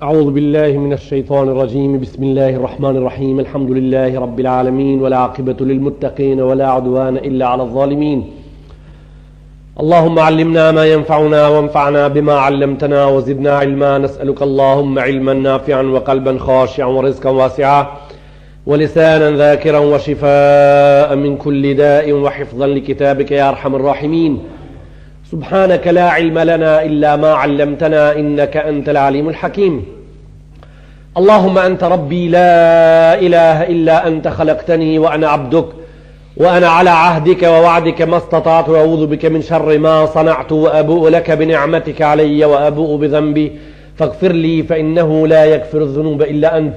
أعوذ بالله من الشيطان الرجيم بسم الله الرحمن الرحيم الحمد لله رب العالمين والعاقبة للمتقين ولا عدوان إلا على الظالمين اللهم علمنا ما ينفعنا وانفعنا بما علمتنا وزدنا علما نسألك اللهم علما نافعا وقلبا خاشعا ورزقا واسعا ولسانا ذاكرا وشفاء من كل داء وحفظا لكتابك يا أرحم الراحمين سبحانك لا علم لنا إلا ما علمتنا إنك أنت العليم الحكيم اللهم أنت ربي لا إله إلا أنت خلقتني وأنا عبدك وأنا على عهدك ووعدك ما استطعت وأعوذ بك من شر ما صنعت وأبوء لك بنعمتك علي وأبوء بذنبي فاغفر لي فإنه لا يغفر الذنوب إلا أنت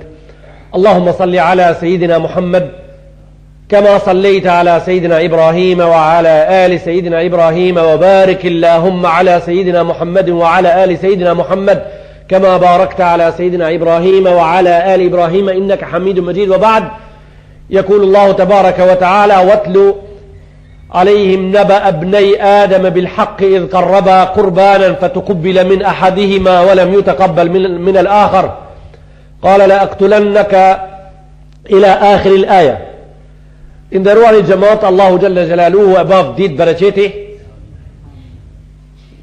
اللهم صل على سيدنا محمد كما صليت على سيدنا إبراهيم وعلى آل سيدنا إبراهيم وبارك اللهم على سيدنا محمد وعلى آل سيدنا محمد كما باركت على سيدنا إبراهيم وعلى آل إبراهيم إنك حميد مجيد وبعد يقول الله تبارك وتعالى واتل عليهم نبأ ابني آدم بالحق إذ قربا قربانا فتقبل من أحدهما ولم يتقبل من الآخر قال لأقتلنك إلى آخر الآية Inderuar i xhamat, Allahu Gjelle Gjelaluhu e baf ditë bereqeti.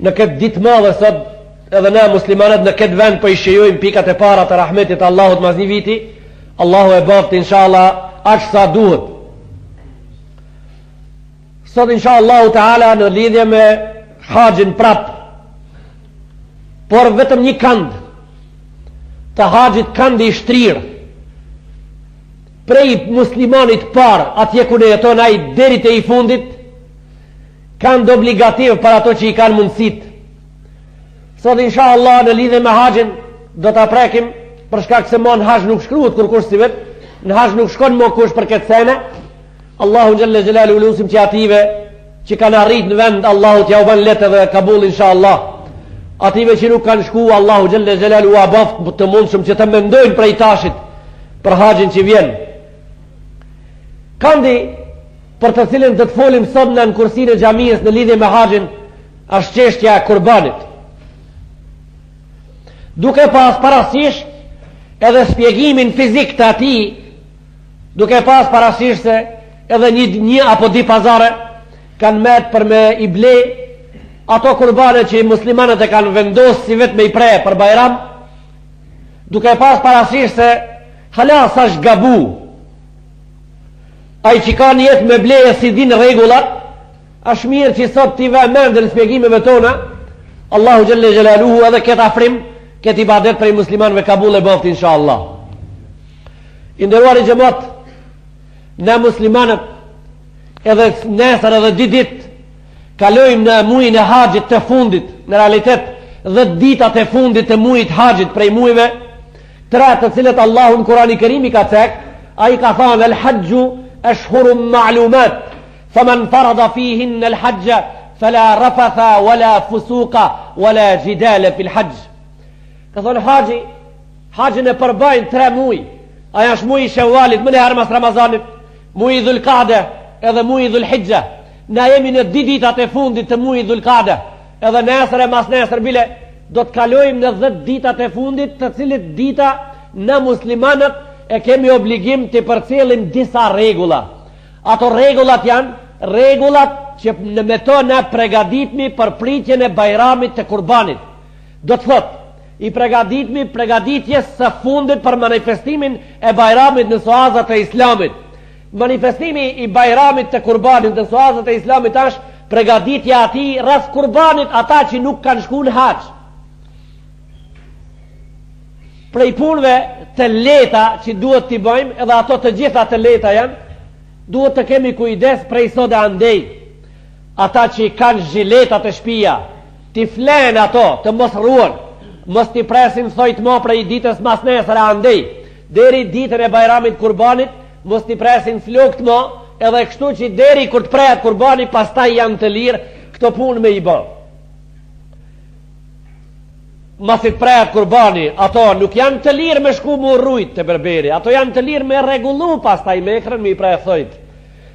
Në këtë ditë madhe sot edhe na muslimanët në këtë vend po i shijojmë pikat e para të rahmetit Allahut mas një viti. Allahu e baf inshallah aq sa duhet. Sot inshallah taala në lidhje me haxhin prap. Por vetëm një kënd të haxhit këndi i shtrirë. Prej muslimanit par atje ku ne jeton ai deri te i fundit kanë obligativ për ato që i kanë mundësit. Sot inshallah në lidhje me haxhin do ta prekim për shkak se mon haxh nuk shkruhet kur kush si vet, në haxh nuk shkon mo kush për këtë sene. Allahu Gjelle Gjelalu lusim që ative që kanë arrit në vend Allahu t'ja u bën lehtë dhe kabull inshallah. Ative që nuk kanë shku Allahu Gjelle Gjelalu u abaft të mundshëm që të mendojnë prej tashit për haxhin që vjen. Kandi për të cilën do të folim sot në kursinë e xhamisë në lidhje me haxhin është çështja e kurbanit. Duke pas parasysh edhe shpjegimin fizik të atij, duke pas parasysh se edhe një apo di pazare kanë met për me i ble ato kurbane që muslimanët e kanë vendosur si vetëm i pre për Bajram, duke pas parasysh se hala sa është gabu. Ai që ka njetë me bleje si din regullat, është mirë që sot t'i vëmend në shpjegimeve tona, Allahu Gjelle Gjelaluhu edhe këtë afrim, këtë ibadet prej muslimanëve kabul e boft, inshallah. Inderuar i xhamat, ne muslimanët, edhe nesër edhe didit, kalojmë në muin e haxhit të fundit, në realitet, 10 ditat e fundit të muit haxhit prej muive, 3 të cilët Allahu në Kurani Kerimi ka cek, ai ka thënë el-hajju أشهر معلومات فمن فرض فيهن الحج فلا رفث ولا فسوق ولا جدال في الحج. كثون حاجي në përbajnë 3 muj. Aja është muj i Shawalit, më herë mas Ramazanit, muj i Dhul-Qa'de edhe muj i Dhul-Hijja. Na jemi në 2 ditat e fundit të muj i Dhul-Qa'de. Edhe nesër e mas nesër bile do të kalojmë në 10 ditat e fundit, të cilit dita në muslimanët e kemi obligim të përcjellim disa regula. Ato regullat janë regullat që në me to ne pregaditmi për pritjen e Bajramit të kurbanit. Do të thot, i pregaditmi pregaditjes së fundit për manifestimin e Bajramit në soazat e Islamit. Manifestimi i Bajramit të kurbanit në soazat e Islamit është pregaditja ati rreth kurbanit ata që nuk kanë shku në haxh. Prej punëve të leta që duhet t'i bëjmë, edhe ato të gjitha të leta janë, duhet të kemi kujdes prej sot e andej. Ata që i kanë zhiletat e shtëpia, t'i flenë ato, të mos ruan, mos t'i presin thojt mo prej ditës mas nesër e andej, deri ditën e Bajramit kurbanit, mos t'i presin flokt mo, edhe kështu që deri kur t'prehet kurbani, pastaj janë të lirë, këto punë me i bën. Masit prehet kurbani, ato nuk janë të lirë me shku mu rrujt të berberi, ato janë të lirë me regullu pastaj me ekrën me i prehet thojt.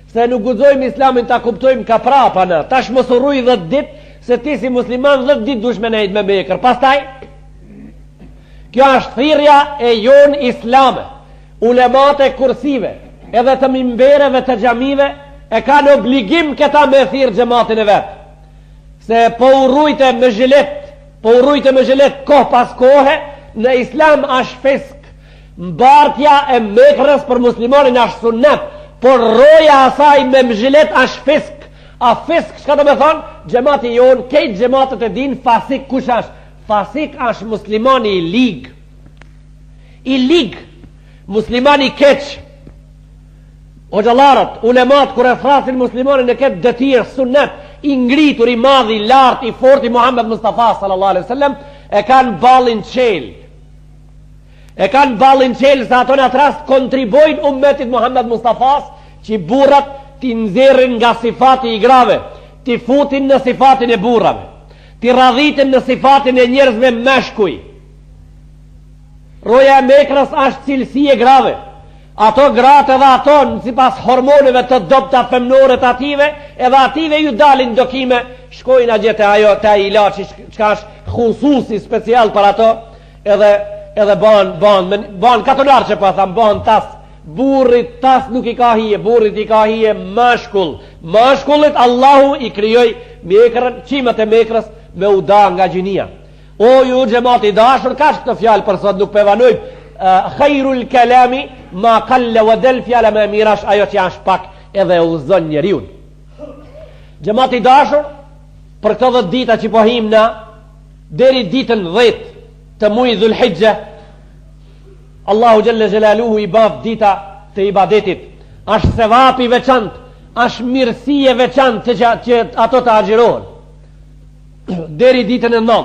Se nuk guxojmë islamin ta kuptojmë ka prapa në, tash mos u rruj 10 dit, se ti si musliman 10 dit dush me nejt me ekër. Pastaj, Kjo është thirrja e jon islame. Ulemat e kursive, edhe të mimbereve të xhamive e kanë obligim këta me thirr xhamatin e vet. Se po urrujte me xhelet kohë pas kohe, në islam është fisk. Mbartja e mekrës për muslimanin është sunnet, por roja asaj me mxhilet është fisk. A fisk çka do të thonë? Xhamati jon, këtë xhamatet e din fasik kush është? Fasik është muslimani i lig. I lig, muslimani keq. Hoxhallarët, ulemat kur e thrasin muslimanin e këtë detyr sunnet, i ngritur, i madh, i lart, i fortë, Muhammed Mustafa sallallahu alaihi wasallam e kanë ballin çel. E kanë ballin çel se ato në atë rast kontribojnë ummetit Muhammed Mustafas që burrat ti nxjerrin nga sifati i grave, ti futin në sifatin e burrave, ti radhitin në sifatin e njerëzve meshkuj. Roja e mekrës është cilësi e grave. Ato gratë edhe ato sipas hormoneve të dobta femnore të ative, edhe ative ju dalin dokime, shkojnë a gjete ajo të ilaçi çka është khususi special për ato, edhe ban katonar që pa tham, ban tas. Burrit tas nuk i ka hije, burrit i ka hije mashkull. Mashkullit Allahu i krijoi mekrën, qimet e mekrës me u da nga gjinia. O ju xhamati dashur, ka këtë fjalë për sot nuk pevanoj. Khairul kalami ma qalla wa dal, fjala më mirash ajo që është pak edhe udhëzon njeriu. Xhamati dashur, për këto 10 dita që po him na deri ditën 10 të muajit Dhulhijja, Allahu Jalla Jalaluhu i baf dita të ibadetit. Është sevap i veçantë, është mirësi e veçantë që ato të agjirohen. Deri ditën e 9,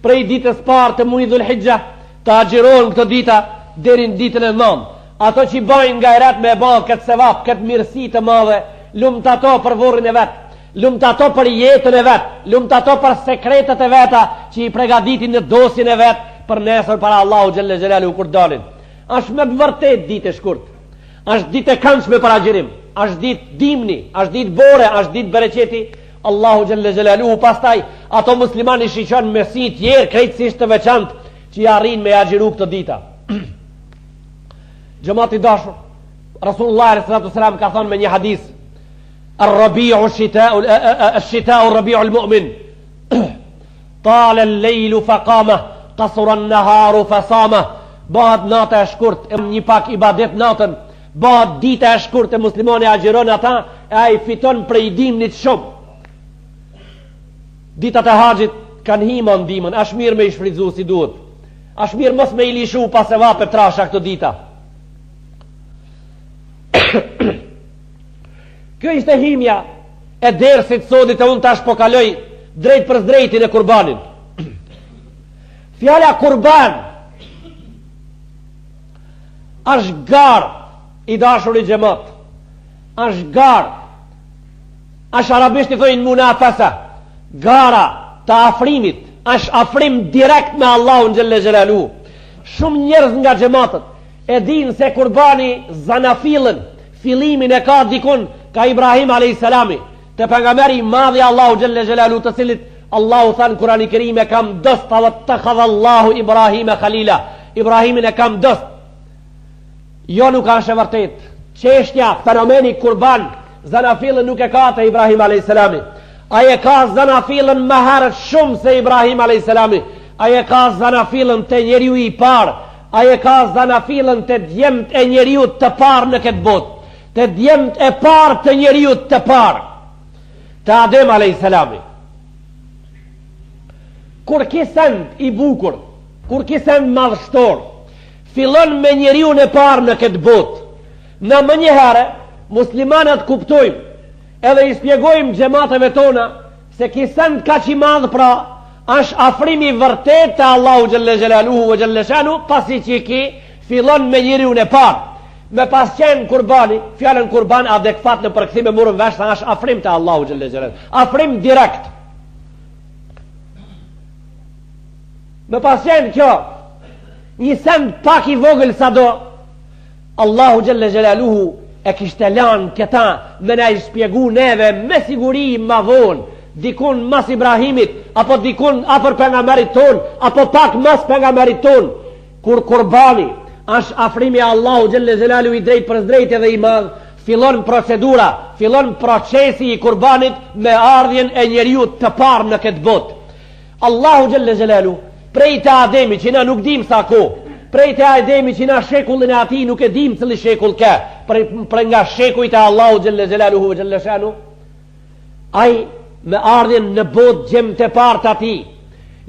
prej ditës parë të muajit Dhulhijja të agjirohen këto dita deri në ditën e 9. Ato që bajnë nga erat me bën këtë sevap, këtë mirësi të madhe, lumt ato për vorrin e vet, lumt ato për jetën e vet, lumt ato për sekretet e veta që i përgatitin në dosjen e vet për nesër para Allahu Jalla Jalaluhu kur dalin. Është me vërtet ditë e shkurt. Është ditë e këndshme për agjirim. Është ditë dimni, është ditë bore, është ditë bereqeti. Allahu Jalla Jalaluhu pastaj ato muslimani shiqon me si tjerë krejtësisht të veçantë që i arrin me agjiru këtë dita. Xhamati dashur, Rasulullah sallallahu alaihi wasallam ka thënë me një hadis: "Ar-rabi'u ash-shita'u ar-rabi'u al-mu'min. Tala al-laylu fa qama, qasura an-naharu fa sama." Bëhet nata e shkurt, një pak ibadet natën, bëhet dita e shkurt e muslimani agjiron ata, e ai fiton prej dimnit shumë. Ditat e haxhit kanë hima ndimën, është mirë me i shfrytzu si duhet. Është mirë mos me i lishu pas e vape trasha këto dita. Kjo ishte himja e dersit sodit, e unë tash po kaloj drejt për drejtin e kurbanin. Fjala kurban është garë i dashur i xhamat. Është garë. Është arabisht i thojnë munafasa. Gara të afrimit. Është afrim direkt me Allahun Jalla Jalaluhu. Shumë njerëz nga xhamatët e dinë se kurbani zanafillën, fillimin e ka dikun ka Ibrahim a.s. Të pejgamberi i madhi Allahu Jalla Jalaluhu, të cilit Allahu thanë Kurani Kerim e kam dost, të khadha Allahu Ibrahim e khalila. Ibrahimin e kam dost. Jo, nuk është e vërtet. Çështja, fenomeni kurban, zanafillën nuk e ka të Ibrahim a.s. Aje ka zanafillën më herët shumë se Ibrahim a.s. Aje ka zanafillën të njeriu i parë. Aje ka zanafillën të djemt e njeriu të parë në këtë botë. Të djemt e parë të njeriu të parë. Të Adem a.s. Kur kisend i bukur, kur kisend madhështor, fillon me njeriu në parë në këtë botë. Në më njëherë, muslimanët kuptojmë, edhe i spjegojmë xhamateve tona, se kisend ka që i madhë pra, është afrimi vërtet të Allahu Jalla Jalaluhu wa Jalla Shanu, pasi që ki fillon me njeriu në parë. Me pas qenë kurbani, fjallën kurban adekvat në përkëthime murën vesh, sa është afrim të Allahu Jalla Jalaluhu. Afrim direkt. Me pas qenë kjo, një send pak i vogël sa do, Allahu Jalla Jalaluhu e kishte lanë këta me na i shpjegu neve me siguri ma vonë, dikun mas Ibrahimit, apo dikun afer pejgamberit ton, apo pak mas pejgamberit ton, kur kurbani është afrimi Allahu xhelle xhelalu i drejt për drejt edhe i madh, fillon procedura, fillon procesi i kurbanit me ardhjen e njeriu të parë në këtë botë. Allahu xhelle xhelalu prej të Ademi që na nuk dim sa ko, prej të Ademi që na shekullin e ati nuk e dim cili shekull ka, për nga shekujt e Allahu xhelle xhelalu hu xhelle shanu, ai me ardhjen në botë gjem të partë ati,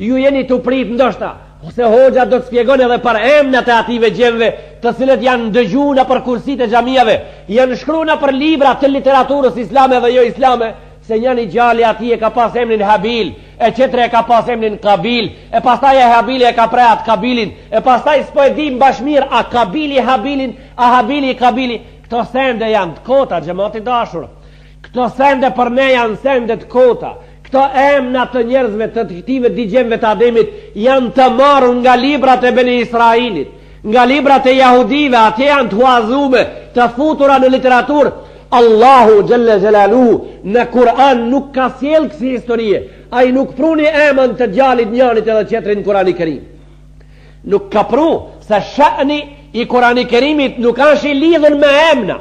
ju jeni të prit ndoshta, ose hoxha do të spjegon edhe për emnat e ative gjemve të cilët janë dëgjuna për kursit e xhamiave, janë shkruna për libra të literaturës islame dhe jo islame, se njëni gjali ati e ka pas emnin Habil, e qetre e ka pas emnin Kabil, e pastaj e Habili e ka prejat Kabilin, e pastaj s'po e dim bashmir a Kabili Habilin, a Habili Kabili. Këto sende janë të kota, xhamati dashur. Këto sende për ne janë sende të kota. Këto emna të njerëzve të këtive digjemve të Ademit janë të marrë nga librat e Beni Israilit, nga librat e Jahudive, atje janë të huazume, të futura në literaturë. Allahu xhelle xhelaluhu në Kur'an nuk ka sjell kësi historie. Ai nuk pruni emën të gjallit njërit edhe qetrin në Kur'ani Kerim. Nuk ka pru se shani i Kur'ani Kerimit nuk është i lidhur me emna.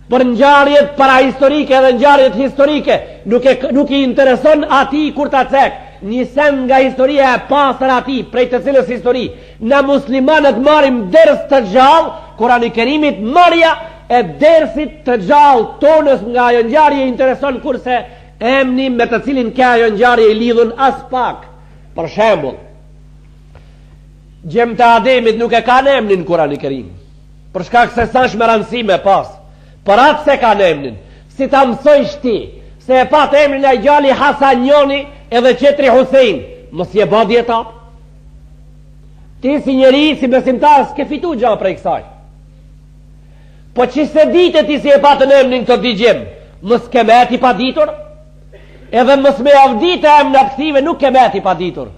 Për ngjarjet parahistorike dhe ngjarjet historike nuk i intereson ati kur ta cek. Një send nga historia e pastër ati, prej të cilës histori na muslimanët marrim ders të gjallë, Kur'ani Kerimit marrja e dersit të gjallë tonës nga ajo ngjarje intereson, kurse emni me të cilin ka ajo ngjarje i lidhun as pak. Për shembull, gjem të Ademit nuk e kanë emnin Kur'ani Kerim, për shkak se s'është me rëndësi me pas. Për atë se kanë emnin, si ta mësojsh ti se e pat emrin e gjali Hasanjoni edhe qetri Husein, mos je bë dietar. Ti si njeri, si besimtar, s'ke fitu gjë prej kësaj. Po që se dite ti si e patën emnin të digjem, mës ke meti pa ditur, edhe mës me avdit e emnë aktive nuk ke meti pa ditur.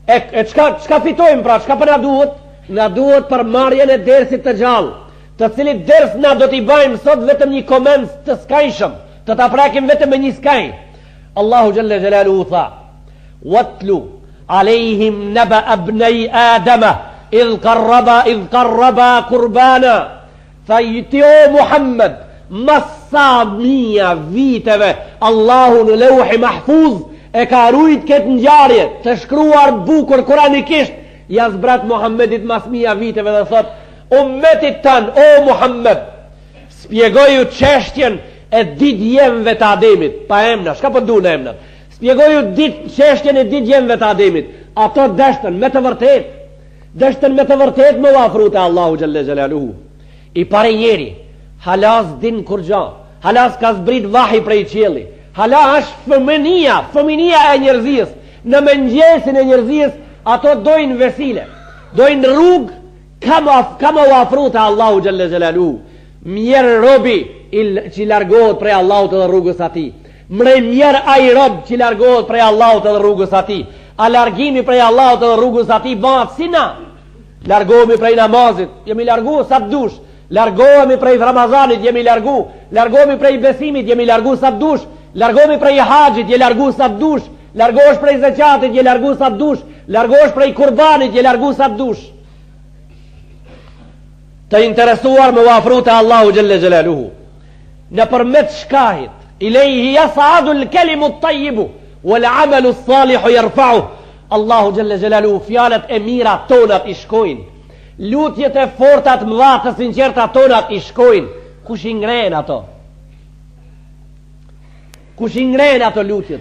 E qka fitojmë pra, qka për na duhet? Na duhet për marjen e dersit të gjallë, të cilit ders na do t'i bajmë sot vetëm një komens të skajshëm, të ta prekim vetëm me një skaj. Allahu xhelle xhelalu u tha, watlu alejhim naba abnej Adama, idh qarraba kurbana. Tha ti o Muhammed, masa mia viteve Allahu në leuhi mahfuz e ka rujt këtë ngjarje të shkruar bukur kuranikisht. Ja zbrat Muhammedit mas mia viteve dhe thot, ummetit tan, o Muhammed, spjegoju çështjen e ditjemve të Ademit, pa emna, shka po ndunë emnat, spjegoju çështjen e ditjemve të Ademit. Ato deshtën me të vërtet me uafru te Allahu xhelle xhelaluhu. I pare njeri, halas din kur gja, halas ka zbrit vahi prej qeli, halas është fëminia e njerëzis, në mëngjesin e njerëzis, ato dojnë vesile, dojnë rrug, ka më uafru të Allahu xhelle xhelaluhu. Mjerë robi që largohet prej Allahut edhe rrugës ati, mjerë ai rob që largohet prej Allahut edhe rrugës ati, a largimi prej Allahut edhe rrugës ati bëhet si na. Largohemi prej namazit, jemi largu sa të dush. Largohemi prej Ramazanit, jemi largu. Largohemi prej besimit, jemi largu sa të dush. Largohemi prej haxhit, je largu sa të dush. Largohesh prej zakatit, je largu sa të dush. Largohesh prej kurbanit, je largu sa të dush. Të interesuar me uafru te Allahu xhelle xhelaluhu, në përmet shkahit, ilejhi yas'adu al-kalimu at-tayyibu wal 'amalu as-salihu yarfa'uhu. Allahu xhelle xhelaluhu, fjalët e mira tonat i shkojnë, lutjet e forta të mëdha të sinqerta tonat i shkojnë. Kush i ngren ato? Kush i ngren ato lutjet?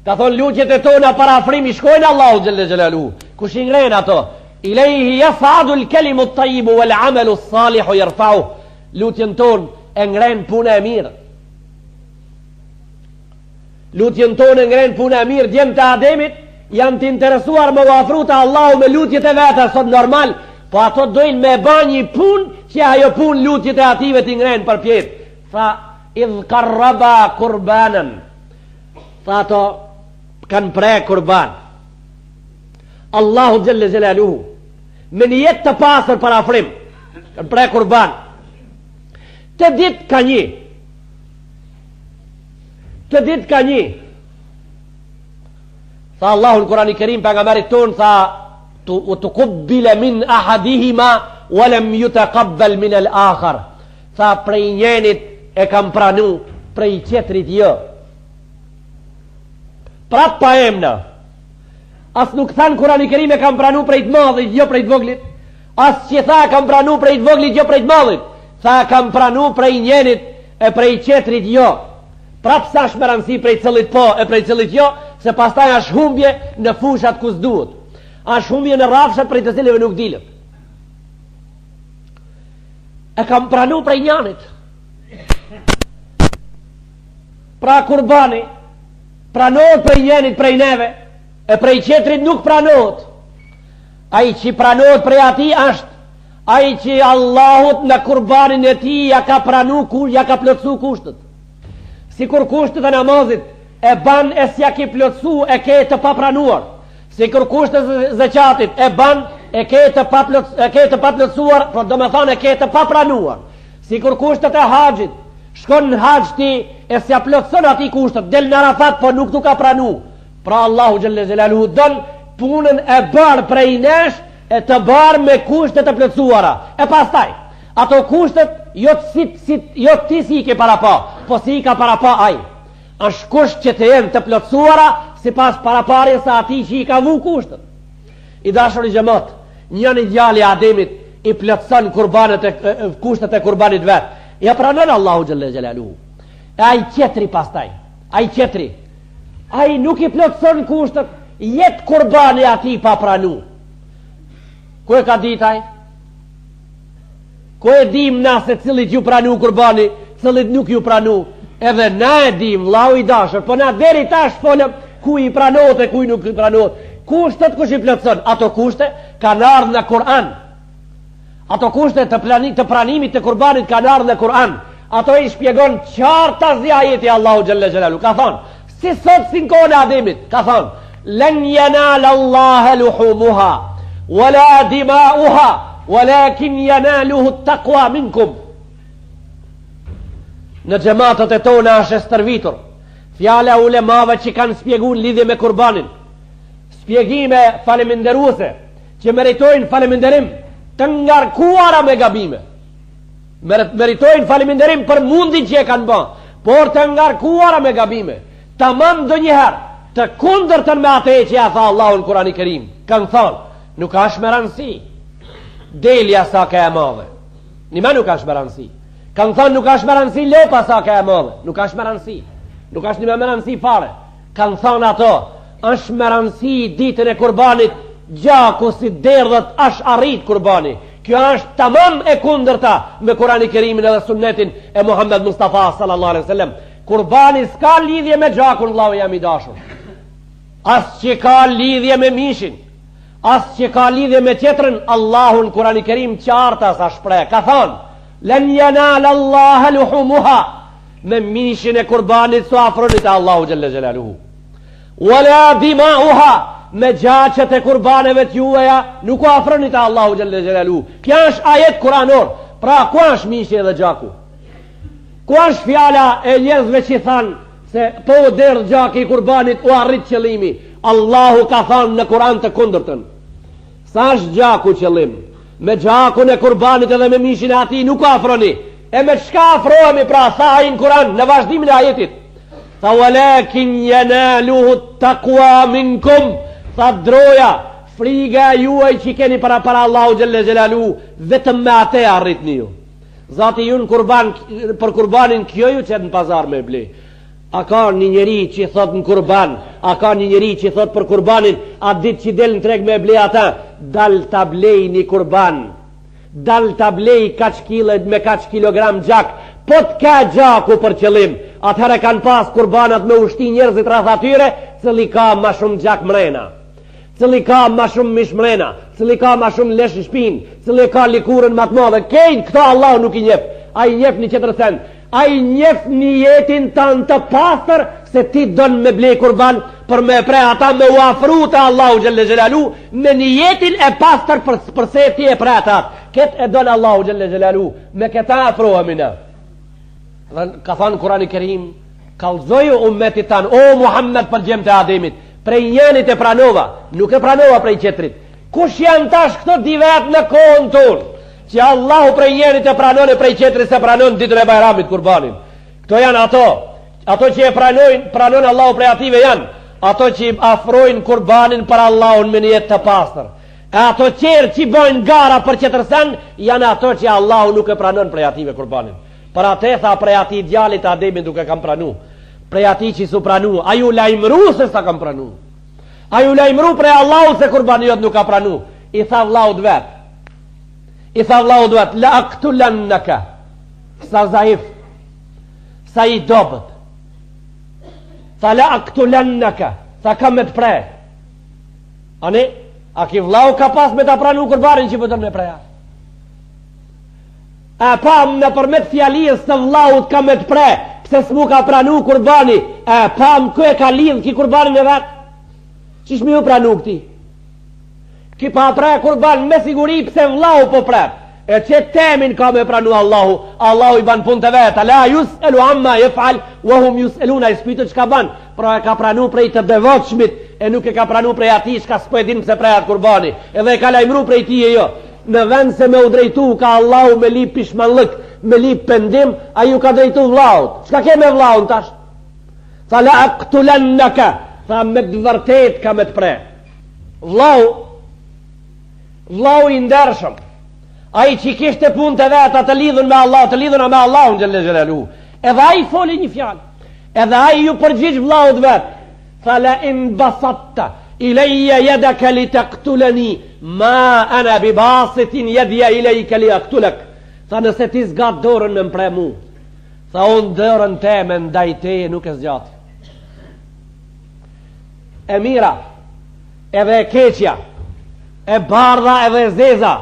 Ka thonë lutjet e tona para afrimi shkojnë Allahu xhelle xhelaluhu. Kush i ngren ato? Ilejhi yas'adu al-kalimu at-tayyibu wal 'amalu as-salihu yarfa'uhu. Lutjen ton e ngren punë e mirë. Lutjen ton e ngren punë e mirë. Djem të Ademit janë të interesuar me uafru te Allahu me lutjet e veta sot normal, po ato dojnë me ba një pun që ajo pun lutjet e ative t'i ngrenë për pjetë. Tha, idh qarraba kurbanan. Tha ato kanë pre kurban. Allahu xhelle xhelaluhu me një jetë të pasër për afrim kanë pre kurban. Të dit ka një. Tha Allahu në Kurani Kerim, pejgamberit ton, tha të kubbile min ahadihima walem ju të kabbel min el akhar. Tha prej njenit e kam pranu, prej qetrit jo. Prap pa emna. As nuk than Kurani Kerim e kam pranu prej të madhit, jo prej të voglit. As që tha kam pranu prej të voglit, jo prej të madhit. Tha kam pranu prej njenit e prej qetrit jo. Prap sa shmeransi prej cëllit po e prej cëllit jo, se pastaj është humbje në fushat kus duhet. Është humbje në rafshat prej të cilëve nuk dilët. E kam pranu prej njanit. Pra kurbani pranohet prej njenit prej neve, e prej qetrit nuk pranohet. Ai që pranohet prej ati është ai që Allahut në kurbanin e ti ja ka pranu, ja ka plotësu kushtet. Si kur kushtet e namazit e ban e s'ja ki plotësu e ke të papranuar. Si kur kushtet e zeqatit e ban e ke të paplotësuar, por do me thonë e ke të papranuar. Si kur kushtet e haqit, shkon në haq ti e s'ja plotëson ati kushtet, del në Arafat, po nuk tu ka pranu. Pra Allahu Gjelle Gjelaluhu don punën e barë prej nesh e të barë me kushtet e plotësuara. E pastaj, ato kushtet jo ti si i ke para pa, po si i ka para pa aj. Është kusht që të jenë të plotësuara si pas para pare sa ati që i ka vu kushtet. I dashur i gjemot, njën i djali Ademit i plotëson kushtet e kurbanit vetë. Ja pranon Allahu Gjelle Gjelaluhu. E aj qetri pastaj, aj qetri, aj nuk i plotëson kushtet, jetë kurbani ati pa pranu. Ku e ka ditaj? Ku e dim na se cilit ju pranu kurbani, cilit nuk ju pranu? Edhe na e dim, lau i dashër, po na deri tash folëm ku i pranohet e ku i nuk i pranohet. Kushtet kush i plotëson? Ato kushte kanë ardhur në Kur'an. Ato kushte të pranimit të kurbanit kanë ardhur në Kur'an. Ato i shpjegon qarta ajeti Allahu Gjelle Gjelalu. Ka thonë, si sot si në kohën e Ademit, ka thonë, len yanala Allahe luhumuha, wala dimauha, walakin yanaluhu taqwa minkum. Në xhamatët e tona është e stërvitur fjala ulemave që kanë spjeguar lidhje me kurbanin, spjegime faleminderuese që meritojnë faleminderim të ngarkuara me gabime, meritojnë faleminderim për mundin që e kanë bën, por të ngarkuara me gabime, tamam ndonjëherë të kundërtën me atë që ja tha Allahu në Kurani Kerim. Kanë thonë, nuk ka shmeransi delja sa ka e madhe, nima nuk ka shmeransi. Kanë thonë nuk ka shmeransi lopa sa ka e madhe, nuk ka shmeransi, nuk ka një meransi fare. Kanë thonë ato, është meransi ditën e kurbanit, gjaku si derdhët është arrit kurbani. Kjo është tamam e kundërta me Kurani Kerimin edhe sunnetin e Muhammed Mustafa sallallahu alaihi wasallam. Kurbani s'ka lidhje me gjakun, vllau jam i dashur. As që ka lidhje me mishin, as që ka lidhje me tjetrën. Allahu në Kurani Kerim qarta sa shprej, ka thonë, len yanala Allahe luhumuha, me mishin e kurbanit su afronit e Allahu Gjelle Gjelaluhu, wala dimauha, me gjaqet e kurbaneve t'jueja nuk u afronit e Allahu Gjelle Gjelaluhu. Kja është ajet kuranor. Pra ku është mishi edhe gjaku? Ku është fjala e njerëzve që thanë se po derdh gjaki i kurbanit u arrit qëllimi? Allahu ka thanë në Kur'an të kundërtën. Sa është gjaku qëllim? Me gjakun e kurbanit edhe me mishin e ati nuk afroni. E me çka afrohemi? Pra sa ai në Kur'an në vazhdimin e ajetit, tha walakin yanaluhu taqwa minkum, tha droja, friga juaj që keni para Allahu Gjelle Gjelalu, vetëm me atë arritni ju. Zati ju në kurban, për kurbanin kjo ju qëtë në pazar me ble. A ka një njeri që thot në kurban, a ka një njeri që thot për kurbanin, a dit që del në treg me ble ata, dal të blej një kurban, dal të blej me kaq kilogram gjak, po të ka gjaku për qëllim. Atëherë kanë pas kurbanat me ushti njerëzit rreth atyre, cili ka ma shumë gjak mrena, cili ka ma shumë mish mrena, cili ka ma shumë lesh shpin, cili ka likurën ma të madhe. Kejnë këto Allah nuk i njef. A i njef një qëtër sen, a i njef një jetin tanë të pastër, se ti donë me blej kurban për me pre ata me u afru të Allahu Gjelle Gjelalu, me një jetin e pastër përse ti e pre ata. Këtë e donë Allahu Gjelle Gjelalu, me këta afrohemi në. Ka thanë Kurani Kerim, kalzoju ummetit tanë, o Muhammed për gjemë të Ademit, prej njenit e pranova, nuk e pranova prej qetrit. Kush janë tash këto di vetë në kohën tonë, që Allahu prej njerit e pranon e prej qetërit se pranon ditën e Bajramit kurbanin? Këto janë ato që e pranon Allahu prej ative janë ato që afrojnë kurbanin për Allahun me një jetë të pastër. E ato qerë që bojnë gara për qetërsen janë ato që Allahu nuk e pranon prej ative kurbanin. Për atë tha prej ati djalit Ademin duke kam pranu, prej ati që su pranu, a ju lajmëru se sa kam pranu, a ju lajmëru prej Allahu se kurbaniot nuk ka pranu. I tha Allahut vet, la aktulannaka, sa zaif, sa i dobet, tha la aktulannaka, tha kam me të prej. Ani, a ki vlau ka pas me të pranu kurbanin që pëtën me preja? E pam në përmet fjalijës të vlaut ka me të prej, pse s'mu ka pranu kurbani, e pam kë e ka lidh ki kurbanin e vetë? Qish mi ju pranu këti? Ki pa prej kurban me siguri pse vlau po prej. E që temin ka me pranu Allahu, Allahu i ban pun të vetë, la yus'alu amma yaf'al wa hum yus'aluna, i spytët që ka ban, pra e ka pranu prej të devotshmit, e nuk e ka pranu prej ati shka s'po e din pse prejat kurbani, edhe e ka lajmru prej ti e jo. Në vend se me u drejtu ka Allahu me lip pishmanlëk, me lip pendim, a ju ka drejtu vlaut. Qka ke me vlaun tash? Tha la aktulannaka, tha me të vërtet ka me të prej. Vlau i ndershëm, a i që kishte pun të veta të lidhën me Allah, të lidhën me Allah në gjëlle gjëlelu, edhe a i foli një fjallë, edhe a i ju përgjigj vlaut vetë, tha la in basatta i leja jedaka li të ktuleni, ma ana bi basitin jedja i lejka li aktulek, tha nëse ti zgat dorën me mpre mu, tha unë dorën te me ndajteje nuk e zgjati. E mira, edhe e keqja, e bardha edhe e zeza,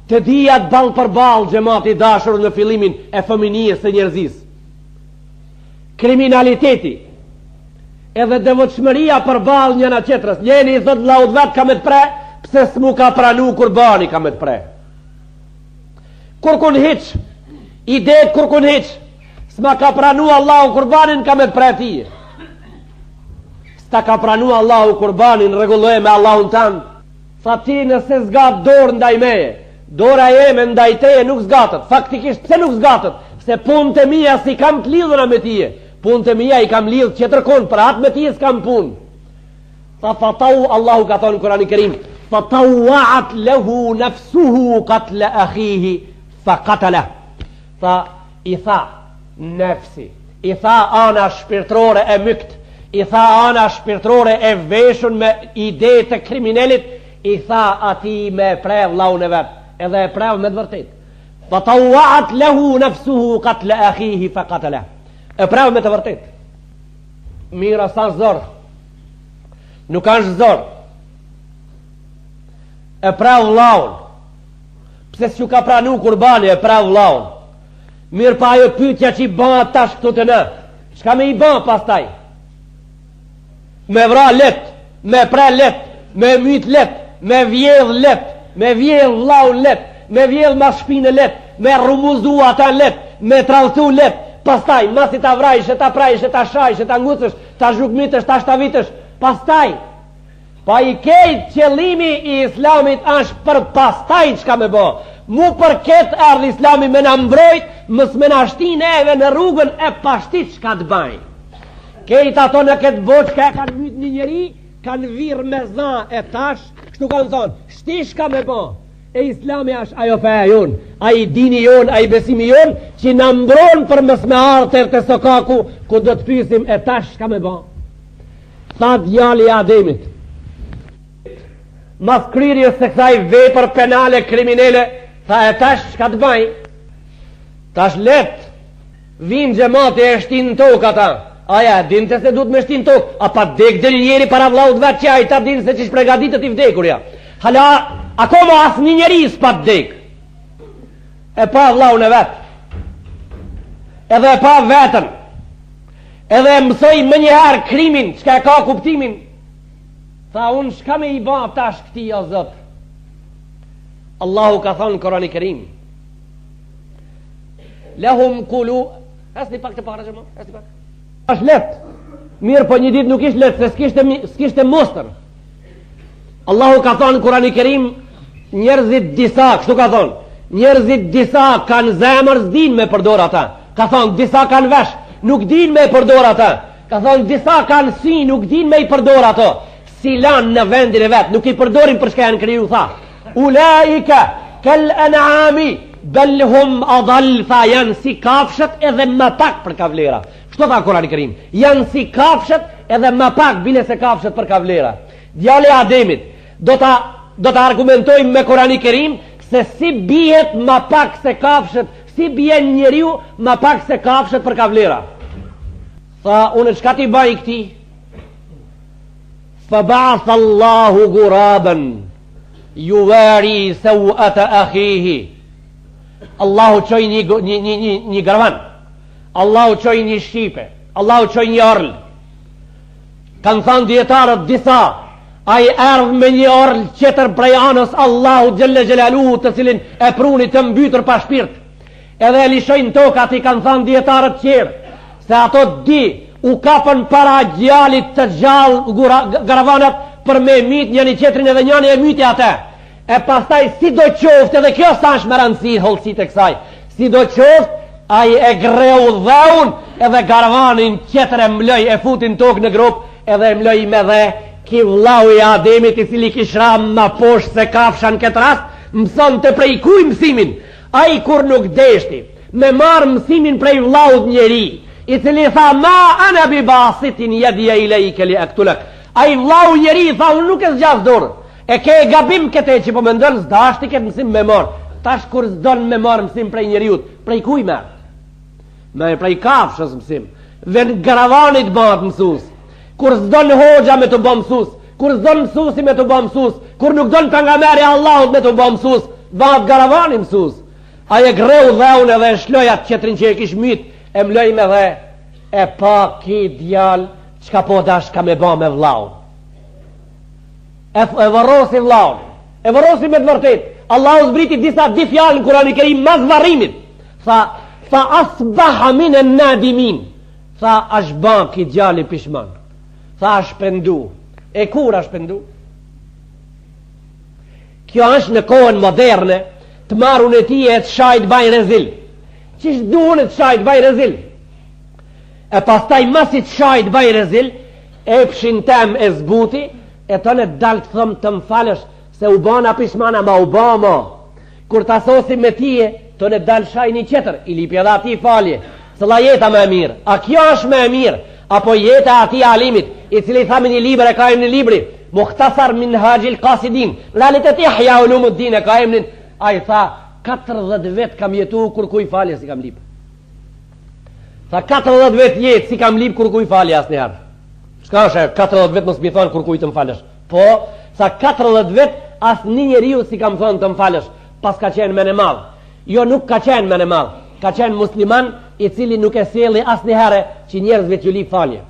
të dijat balë për balë gjemati dashur në fillimin e fëminijës së njerëzis. Kriminaliteti edhe devotshmëria për balë njëna qetrës. Njeni i thot laud vet ka me të pre, pse s'mu ka pranu kurbani ka me të pre. Kur kun hiq, i det kur kun hiq, s'ma ka pranu Allahu kurbanin ka me të pre tije. S'ta ka pranu Allahu kurbanin, regulloje me Allahun tanë. Tha ti nëse zgat dorë ndaj meje, dora jeme ndaj teje nuk zgatët. Faktikisht pse nuk zgatët? Se punë të mija si kam të lidhuna me tije. Punë të mija i kam lidhë që të rëkon, për atë me tije s'kam punë. Tha fatau, Allahu ka thonë në Kurani Kerim, fatauat lehu nafsuhu katle akhihi fa katala. Tha, i tha nefsi, i tha ana shpirtrore e mykt, i tha ana shpirtrore e veshun me ide të kriminalit, i tha ati me prev laun e vetë, edhe e prev me të vërtet. Fatauat lehu nafsuhu katle akhihi fa katala. E prev me të vërtet. Mira sa zor, nuk është zor. E prev laun, pse s'ju ka pranu kurbani, e prev laun. Mirë pa ajo pytja që i ba tash këtu të në, çka me i ba pastaj? Me vra let, me pre let, me myt let, me vjedh let, me vjedh laun let, me vjedh ma shpinë let, me rumuzu ata let, me tralltu let. Pastaj, masi ta vrajsh, ta prajsh, ta shajsh, ta ngucësh, ta zhukmitësh, ta shtavitësh, pastaj. Pa i kejt qëllimi i islamit është për pastaj çka me bo. Mu për ketë ardhë islami me në mbrojt, mës me në ashtin eve në rrugën e pashtit çka të bajnë. Kejt ato në këtë boq ka kanë myt një njeri, kanë virë me zna e tash, kështu kanë thonë, shtish ka me bo. E islami është ajo feja jonë, ai dini jonë, ai besimi jonë, që në mbron për mës me artër të sokaku, ku do të pysim e tash ka me bo. Tha djali i Ademit, mas kryrjes se kësaj vepër penale kriminele, tha e tash ka të baj. Tash let vinë gjemati e shtin tokë ata. Aja, din të se du të me shtin tokë, a pa dek dhe njeri para vlaut vetë që a i ta din se që shpregaditët i vdekurja. Hala, akoma asë një njeri s'pa dek. E pa vlaun e vetë, edhe e pa vetën, edhe e mësoj më njëherë krimin, qka e ka kuptimin. Tha unë shka me i ba tash këti o Zot. Allahu ka thonë në Kurani Kerim, lahum kulu, esni pak të para që më, esni pak. Ashtë let, mirë po një dit nuk ishtë let, se s'kishte mostër. Allahu ka thonë në Kur'anin e Kerim, njerëzit disa, kështu ka thonë, njerëzit disa kanë zemër, s'din me përdor ata. Ka thonë disa kanë vesh, nuk din me përdor ata. Ka thonë disa kanë sy, nuk din me i përdor ato. Si lanë në vendin e vetë, nuk i përdorin për shka janë kriju, tha. Ulaika kal an'ami bal hum adall, tha, janë si kafshët edhe më pak për kavlera. Kështu tha Kur'ani i Kerim, janë si kafshët edhe më pak bile se kafshët për kavlera. Djali i Ademit do ta argumentojmë me Kur'anin e Kerim se si bihet më pak se kafshët, si bjen njeriu më pak se kafshët për kavlera. Tha, unë çka ti bëj këti? Fa ba'atha Allahu ghuraban yuwari sawata akhihi. Allahu çoi një garvan. Allahu çoi një shqipe. Allahu çoi një orl. Kanë thënë dietarët disa, ai erdh me një orl tjetër prej anës Allahu xhalla xhelaluhu, të cilin e pruni të mbytur pa shpirt. Edhe e lishojnë tokë, ati kanë thënë dietarët tjerë, se ato di u kapën para gjalit të gjallë garavanat për me myt njëni qetrin, edhe njëni e myti atë. E pastaj si do qoftë, edhe kjo sa është me rëndësi hollësit e kësaj, si do qoftë, ai e greu dheun, edhe garavanin qetër e mloj, e futin tokë në grup, edhe e mloj me dhe ki vllau i Ademit, i cili kishra ma poshtë se kafsha në këtë rast, mëson të prej kuj mësimin. Ai kur nuk deshti me marë mësimin prej vllaut njeri, i cili tha, ma ana bi basitin yadiya ilayka li aktulak. Ai vllau njeri tha, unë nuk e zgjas dorë. E ke gabim këte që po mendon s'dashti këtë mësim me marë. Tash kur s'don me marë mësim prej njeriut, prej kuj merr? Me prej kafshës mësim. Ven garavanit bëhet mësues. Kur s'don hoxha me të bë mësues, kur s'don mësuesi me të bë mësues, kur nuk don pejgamberi Allahut me të bë mësues, bëhet garavani mësues. Ai e greu dheun edhe e shloi atë qetrin që e kish myt, e mloj me dhe, e pa ki djal çka po dash ka me ba me vllaun. E vërosi vllaun, e vërosi me të vërtet. Allahu zbriti di fjalë në Kur'anin e Kerim mas varrimit. Fa asbaha min an-nadimin. Tha, është ban ki djali pishman. Tha, është pendu. E kur është pendu? Kjo është në kohën moderne, të marrun e ti e të shajt baj rezil. Qish duhen e të shajt baj rezil? E pastaj masit shajt baj rezil, e pshin tem e zbuti, e tonë e dalë të thëmë të mfalësh, se u bana pishmana ma u bama. Kur të asosim me tije, tonë e dalë shaj një qeter, i lipi edhe ati falje. Cëla jeta me mirë? A kjo është me mirë? Apo jeta ati alimit, i cili thamë një liber e ka një libri, Mukhtasar min Hajil Qasidin, lalit e tihja ulumuddin e ka emnin, a i tha, 40 vet kam jetu kur kuj falje si kam lip. Tha, 40 vet jetë si kam lip kur kuj falje as njëherë. Shka është 40 vet mos mi thonë kur kuj të më falësh? Po, sa 40 vet as një njeriu si kam thonë të më falësh, pas ka qenë me në madhë. Jo, nuk ka qenë me në madhë, ka qenë musliman i cili nuk e sjellë as njëherë që njerëzve të lip falje.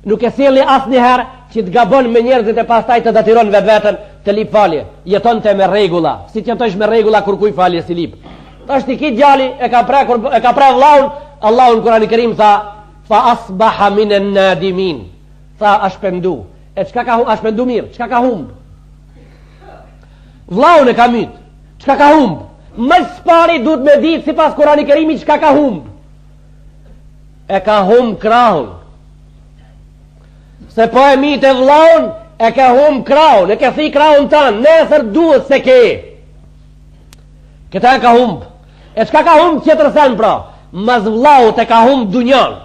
Nuk e sjellë as njëherë që të gabon me njerëzit e pastaj të datiron vetveten të lip falje. Jeton të me regula, si të jetosh me regula kur kuj falje si lip. Tash ti ki djali e ka pre vllaun, Allahu në Kur'anin e Kerim tha, fa asbaha min an-nadimin. Tha, është pendu. E çka ka humb? Është pendu mirë, çka ka humb? Vllaun e ka myt. Çka ka humb? Më spari duhet me ditë sipas Kur'anit e Kerimit çka ka humb. E ka humb krahun. Se po e mit e vllaun, e ka humb krahun, e ka thi krahun tanë, nesër duhet se ke. Këta e ka humb. E çka ka humb tjetër sen pra? Mas vllaut e ka humb dunjan.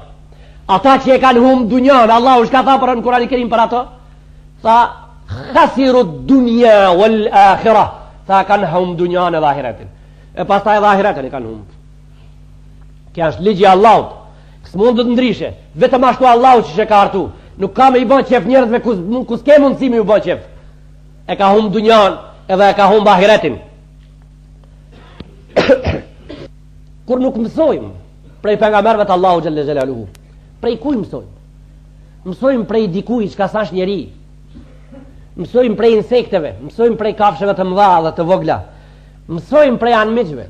Ata që e kanë humb dunjan, Allahu shka tha për në Kur'anin e Kerim për ato? Tha, khasiru dunja wal akhirah. Tha, kanë humb dunjan edhe ahiretin. E pas ta edhe ahiretin e kanë humb. Kja është ligji Allahut. Kësë mund të ndrishe. Vetëm ashtu Allahut që ka artu. Nuk ka me i bën qef njerëzve ku s'ke mundësimi u bën qef. E ka humb dunjan edhe e ka humb ahiretin. Kur nuk mësojmë prej pejgamberëve të Allahu xhalla xhelaluhu, prej kuj mësojmë? Mësojmë prej dikuj që ka sash njeri. Mësojmë prej insekteve, mësojmë prej kafshëve të mëdha dhe të vogla. Mësojmë prej anmiqve.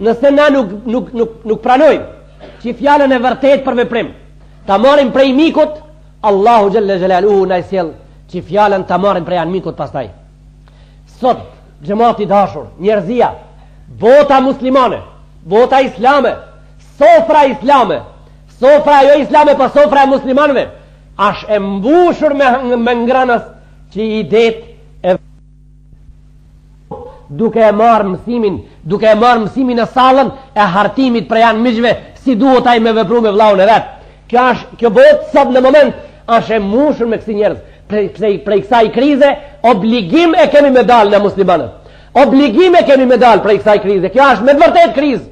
Nëse na nuk pranojmë që fjalën e vërtet për veprim ta marrim prej mikut, Allahu xhalla xhelaluhu na sjell që fjalën ta marrin prej anmikut pastaj. Sot xhamati i dashur, njerëzia, bota muslimane, bota islame, sofra islame, sofra jo islame pa sofra e muslimanëve, është e mbushur me ngrënës që i det e duke e marrë mësimin e sallën e hartimit prej anmiqve si duhet ai me vepru me vllahun e vet. Kjo botë sot në moment është e mbushur me kësi njerëz. Prej kësaj krize obligim e kemi me dalë në muslimanët. Obligim e kemi me dalë prej kësaj krize. Kjo është me vërtet krizë.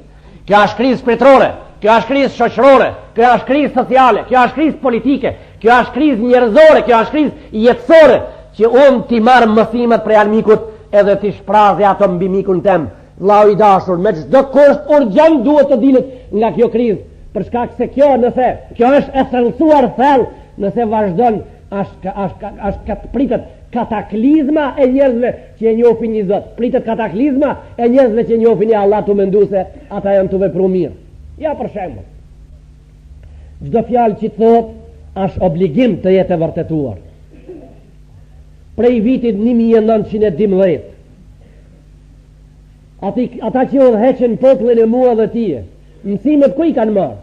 Kjo është krizë shpirtërore, kjo është krizë shoqërore, kjo është krizë sociale, kjo është krizë politike, kjo është krizë njerëzore, kjo është krizë jetësore, që unë ti marr mësimet prej armikut edhe ti shprazë ato mbi mikun tem. Vllau i dashur, me çdo kusht urgjent duhet të dilet nga kjo krizë, për shkak se kjo është e thellësuar thellë, nëse vazhdon është pritet kataklizma e njerëzve që e njohin një Zot. Pritet kataklizma e njerëzve që njohin një Allah të mendu se ata janë të vepru mirë. Ja për shembull, çdo fjalë që thot është obligim të jetë e vërtetuar. Prej vitit 1912 ata që udhëheqën popullin e mua dhe tije, mësimet ku i kanë marrë?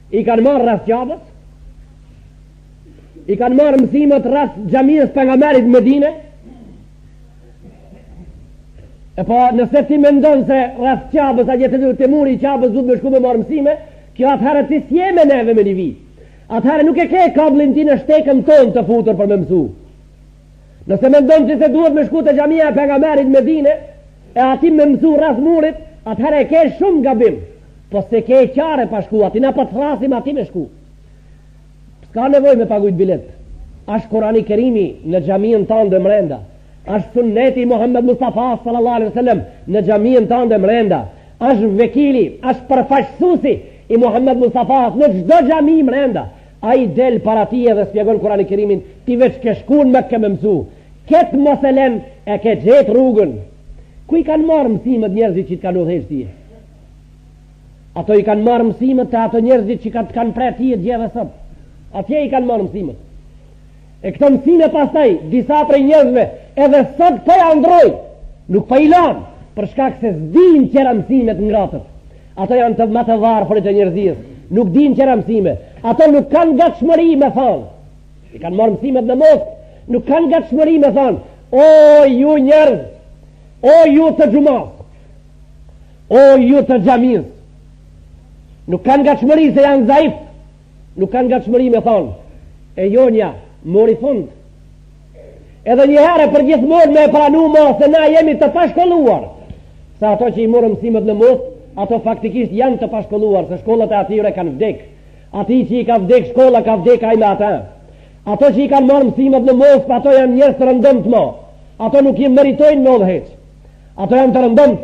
I kanë marrë rreth Qabës, i kanë marrë mësimet rreth xhamisë pejgamberit në Medinë. E po nëse ti mendon se rreth Qabës a jetë te muri i Qabës duhet me shku me marrë mësime, kjo atëherë ti s'jeme neve me një vit. Atëherë nuk e ke kabllin ti në shtekën tonë të futur për me mësu. Nëse mendon ti se duhet me shku te xhamia e pejgamberit në Medinë e ati me mësu rreth murit, atëherë e ke shumë gabim. Po se ke qare pa shku, ati na pa të thrasim ati me shku. S'ka nevoj me pagujt bilet. Ashtë Kurani Kerimi në xhamien tonë mrenda. Ashtë sunneti Muhammed Mustafa sallallahu alaihi wasallam në xhamien tonë mrenda. Ashtë vekili, ashtë përfaqësuesi i Muhammed Mustafa në çdo xhami mrenda. Ai del para ti dhe spjegon Kurani Kerimin, ti veç ke shkuën me ke me mësu. Ketë mëselen e ke gjetë rrugën. Ku i kanë marrë mësimet njerëzit që kanë udhëheqë ti? Ato i kanë marrë mësimet të ato njerëzit që kanë prer ti e gjeve sot. Atje i kanë marrë mësimet. E këto mësime pastaj, disa prej njerëzve, edhe sot të janë ndroj, nuk pa i lanë, për shkak se s'din qëra mësimet ngratët. Ato janë të më të varfërit e njerëzis, nuk din qëra mësime. Ato nuk kanë gatshmëri me thonë. I kanë marrë mësimet në Moskë, nuk kanë gatshmëri me thonë. O ju njerëz, o ju të xhumas, o ju të xhamis. Nuk kanë gatshmëri se janë zaif. Nuk kanë gatshmëri me thonë. E jonja mori fund. Edhe një herë për gjithmonë me pranu se na jemi të pashkolluar. Sa ato që i morën mësimet në Moskë, ato faktikisht janë të pashkolluar, se shkollat e atyre kanë vdek. Ati që i ka vdek shkolla, ka vdek ai me ata. Ato që i kanë marrë mësimet në Moskë, ato janë njerëz të rëndëmt mo. Ato nuk i meritojnë me udhëheq. Ato janë të rëndëmt.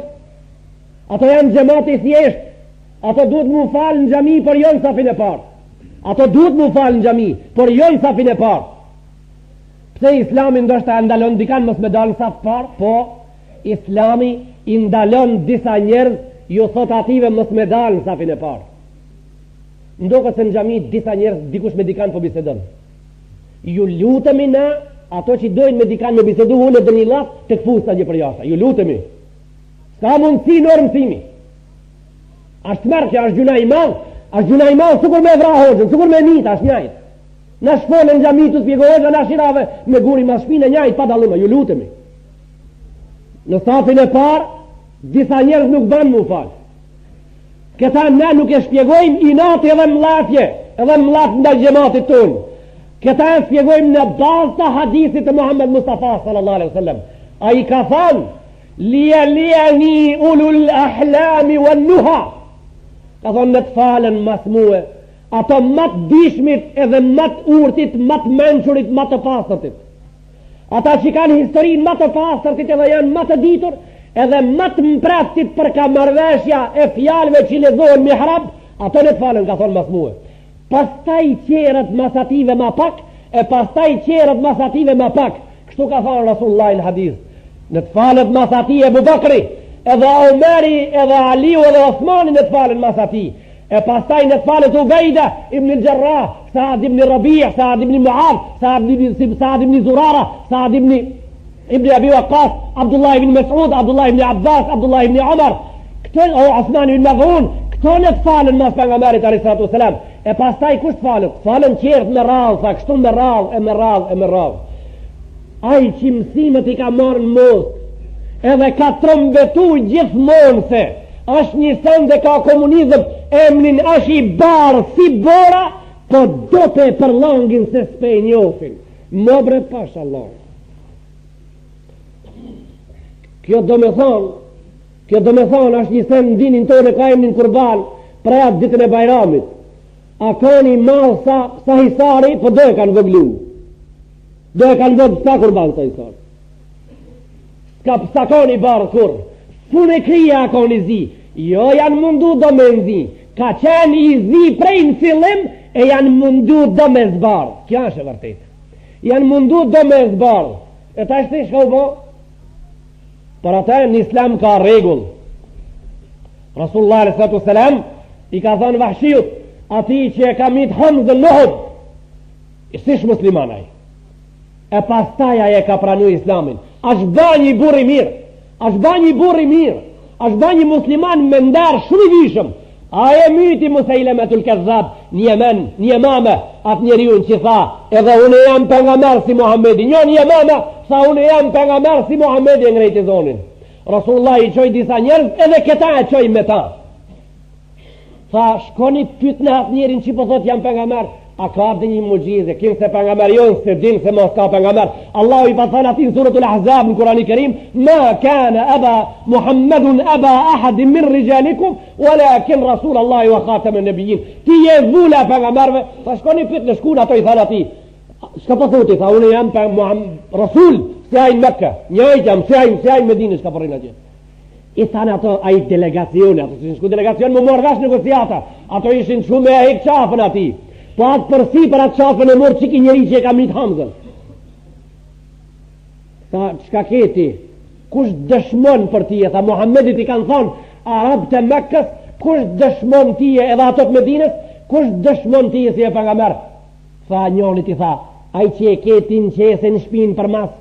Ato janë xhamati thjesht. Ato duhet mu falë në xhami por jo në safin e parë. Ato duhet mu falë në xhami por jo në safin e parë. Pse Islami ndoshta ndalon dikan mos me dalë në saf parë? Po, Islami i ndalon disa njerëz, ju thot ative mos me dalë në safin e parë. Ndoshta se në xhami disa njerëz dikush me dikan po bisedon. Ju lutemi na, ato që dojnë me dikan me bisedu unë dhe një laf të këpusta një për jashta. Ju lutemi. Ska mundësi në mësimi. Ashtë mërë që është gjuna i malë, është gjuna i malë sukur me vra hoxën, sukur me mita, është njajtë. Në shpone në gjami të spjego hoxën, në shirave me guri ma shpine njajtë, pa daluma, ju lutemi. Në safin e parë, disa njerëz nuk banë mu falë. Këta na nuk e shpjegojmë i nati edhe mlatje, edhe mlatë nda gjematit tonë. Këta e shpjegojmë në bazë të hadisit të Muhammed Mustafa sallallahu alaihi wasallam. A i ka thanë, liani ulul ahlami wan nuha. Ka thonë në të falen mas muë, ato matë dishmit edhe matë urtit, matë menqurit, matë pastërtit. Ata që kanë historin matë pastërtit edhe janë matë ditur, edhe matë mpraptit për ka marveshja e fjalve që lezohen mihrab, ato në të falen, ka thonë mas muë. Pastaj qerët masative ma pak, e pastaj qerët masative ma pak. Kështu ka thonë Rasulullah në hadith. Në të falet masati Ebu Bakri, edhe Omeri, edhe Aliu, edhe Osmani në të falen masati. E pastaj në të falet Ubejda ibn al-Jarrah, Saad ibn Rabi', Saad ibn Mu'adh, Saad ibn Zurara, Saad ibn Abi Waqqas, Abdullah ibn Mas'ud, Abdullah ibn Abbas, Abdullah ibn Umar, o Osman ibn Maz'un, këto në të falen mas pejgamberit alayhi salatu wasalam. E pastaj kush falet? Falen qertë me radhë, sa kështu me radhë. Ai që mësimet i ka marrë në mos, edhe ka trombetu gjithmonë se është një send dhe ka komunizëm, emnin është i barë si bora, po do të e përlongin se s'pe i njofin. Më bre pash Allah. Kjo do me thonë është një send në dinin tonë ka emnin Kurban, pra atë ditën e Bajramit. A ka një malë sa Hisari, po do e kanë vëglu. Do e kanë vëglu sa Kurban sa Hisari. Sa ka një barë kur. Fun e krija ka një zi. Jo janë mundu do me nëzi. Ka qenë i zi prej në fillim, e janë mundu do me zbarë. Kja është e vërtet. Janë mundu do me zbarë. E ta shte shka u bo? Për atë në Islam ka regull. Rasulullah s.a.s. i ka thënë Vahshiut, ati që e ka mitë Hamzën në Uhud, isish muslimanaj. E pastaja e ka pranu Islamin. Ashtë ba një burri mirë, ashtë ba një musliman me ndarë shumë i vishëm. A e myti Musejlemetul Kezzab, një Yemame, atë njeriun që tha, edhe unë jam pengamer si Muhammedi. Një Yemame, tha unë jam pengamer si Muhammedi e ngrejti zonin. Rasulullah i qoj disa njerëz, edhe këta e qoj me ta. Tha, shkoni pyt në atë njerin që po thot jam pengamer. A ka dhe një mugjize, kim se pengamer jonë, se din se mos ka pengamer. Allahu i pasan ati në suratul Ahzab në Kurani Kerim, ma kana aba Muhammedun aba ahadin min rijalikum, walakin Rasul Allahi wa khatam e nebijin. Ti je vula pengamerve, tha shkoni pyt në shkun, ato i than ati. Shka po thuti, tha unë jam Rasul, se ajnë Mekka, njëjt jam, se ajnë Medine, shka përrin atje. I thanë ato, a i delegacione, ato që shku delegacion më morë vesh negociata, ato ishin shumë e hek qafën ati. Po atë përsi për atë qafën e morë qiki njeri që e ka mitë Hamzën. Tha, qka keti, kush dëshmon për tije, tha Muhammedit i kanë thonë, Arab të Mekkës, kush dëshmon tije edhe ato të Medines, kush dëshmon tije si e pengamer. Tha njonit i tha, a i që e keti në qese në shpinë për mas.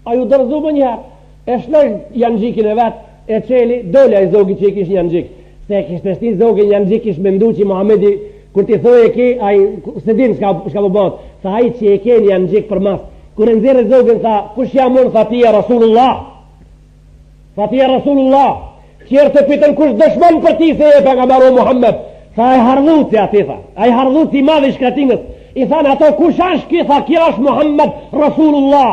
A ju dërzu më njërë, e shloj janë gjikin e vetë, e qeli, dole a i zogi që i kish janë gjik. Se kishtë shti zogi janë gjik, ish mendu që Muhammedi, kur ti thoi e ke, a i, se din shka po bëndë, tha a i që e ke janë gjik për mas. Kur e nëzire zogin, tha, kush jam unë, tha tia Rasulullah. Tha tia Rasulullah. Qërë të pitën kush dëshmon për ti se e për nga maru Muhammed. Tha a i hardhut si ati, tha. A i hardhut si madhi shkratinës. I thanë ato, kush ashki, tha kja është Muhammed Rasulullah.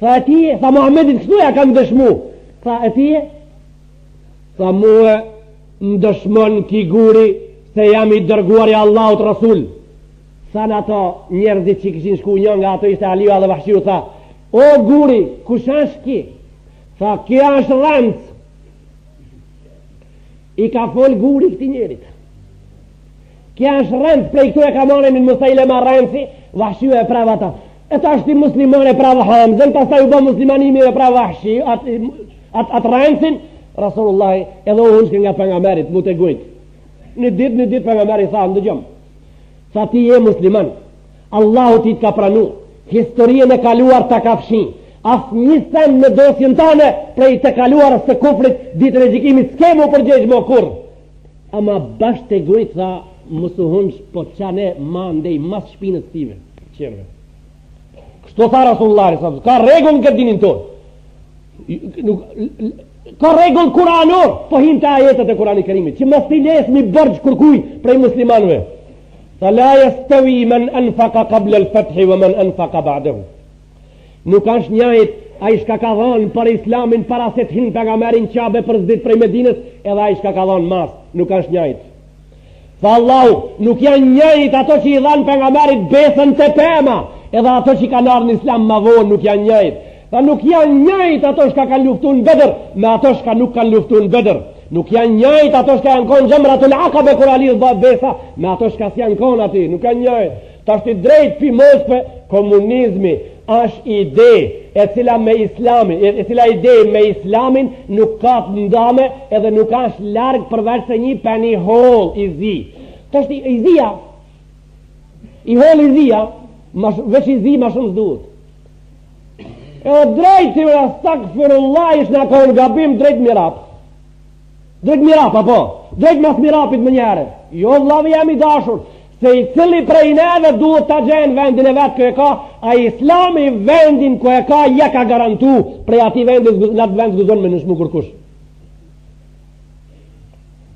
Tha e tije, tha Muhammedit kështu ja kam dëshmu. Tha e tije, tha muë më dëshmon ki guri se jam i dërguar i Allahut Rasul. Thanë ato njerëzit që këshin shku njën nga ato ishte Aliu dhe Vahshiu, tha, o guri, kush është ki? Tha, kja është rëndës. I ka fol guri këti njerit. Kja është rëndës, prej këtu e ka marrën në Musailema rëndësi, Vahshiu e prava ta. E ta është i muslimon e prava Hamzën, pas ta ju bo muslimanimi e prava Vahshiu, atë rëndësin, Rasulullah edhe u hunshke nga pengamerit, mu të gujt. Në dit pengamerit tha, ndëgjom, tha ti je musliman, Allahu ti t'ka pranu, historien e kaluar t'a ka fshin, as një sen në dosjen tane, prej të kaluar së kufrit, ditën e gjikimit, s'ke mu përgjegj mo kur. Ama bash të gujt, tha, musu hunsh, po qane ma ndej, mas shpinës tive, qërve. Kështu tha Rasulullah, ka regull në këtë dinin tonë. Ka regull kuranor, po him të ajetet e Kurani Kerimit, që mos t'i les mi bërgjë kërkuj prej muslimanve. Tha la yastawi man anfaqa qabla al-fathi wa man anfaqa ba'dahu. Nuk është njëjt ai shka ka dhënë për Islamin para se të hinë pejgamberin Qabe për zdit prej Medinës, edhe ai shka ka dhënë mas, nuk është njëjt. Tha Allahu, nuk janë njëjt ato që i dhanë pejgamberit besën të pema, edhe ato që kanë ardhur në Islam më vonë nuk janë njëjt. Tha nuk janë njëjt ato shka kanë luftu në Bedër me ato shka nuk kanë luftu në Bedër. Nuk janë njëjt ato shka janë konë Gjemratul Aqaba kur Ali dha besa me ato shka si janë konë ati. Nuk janë njëjt. Ta shti drejt pi mospe komunizmi është ide e cila ide me islamin nuk ka të ndame edhe nuk është larg përveç se një penny hall i zi. Tash i zia i hall i zia veç i zi ma shumë s'duhet. E drejt i astaghfirullah ish në ka unë gabim drejt mirap. Drejt mirap, apo? Drejt mas mirapit më njëre. Jo vlavi jam i dashur, se i cili prej neve duhet të gjenë vendin e vetë kë e ka, a islami vendin kë e ka ja ka garantu prej ati vendin në atë vend zguzon me nëshmu kërkush.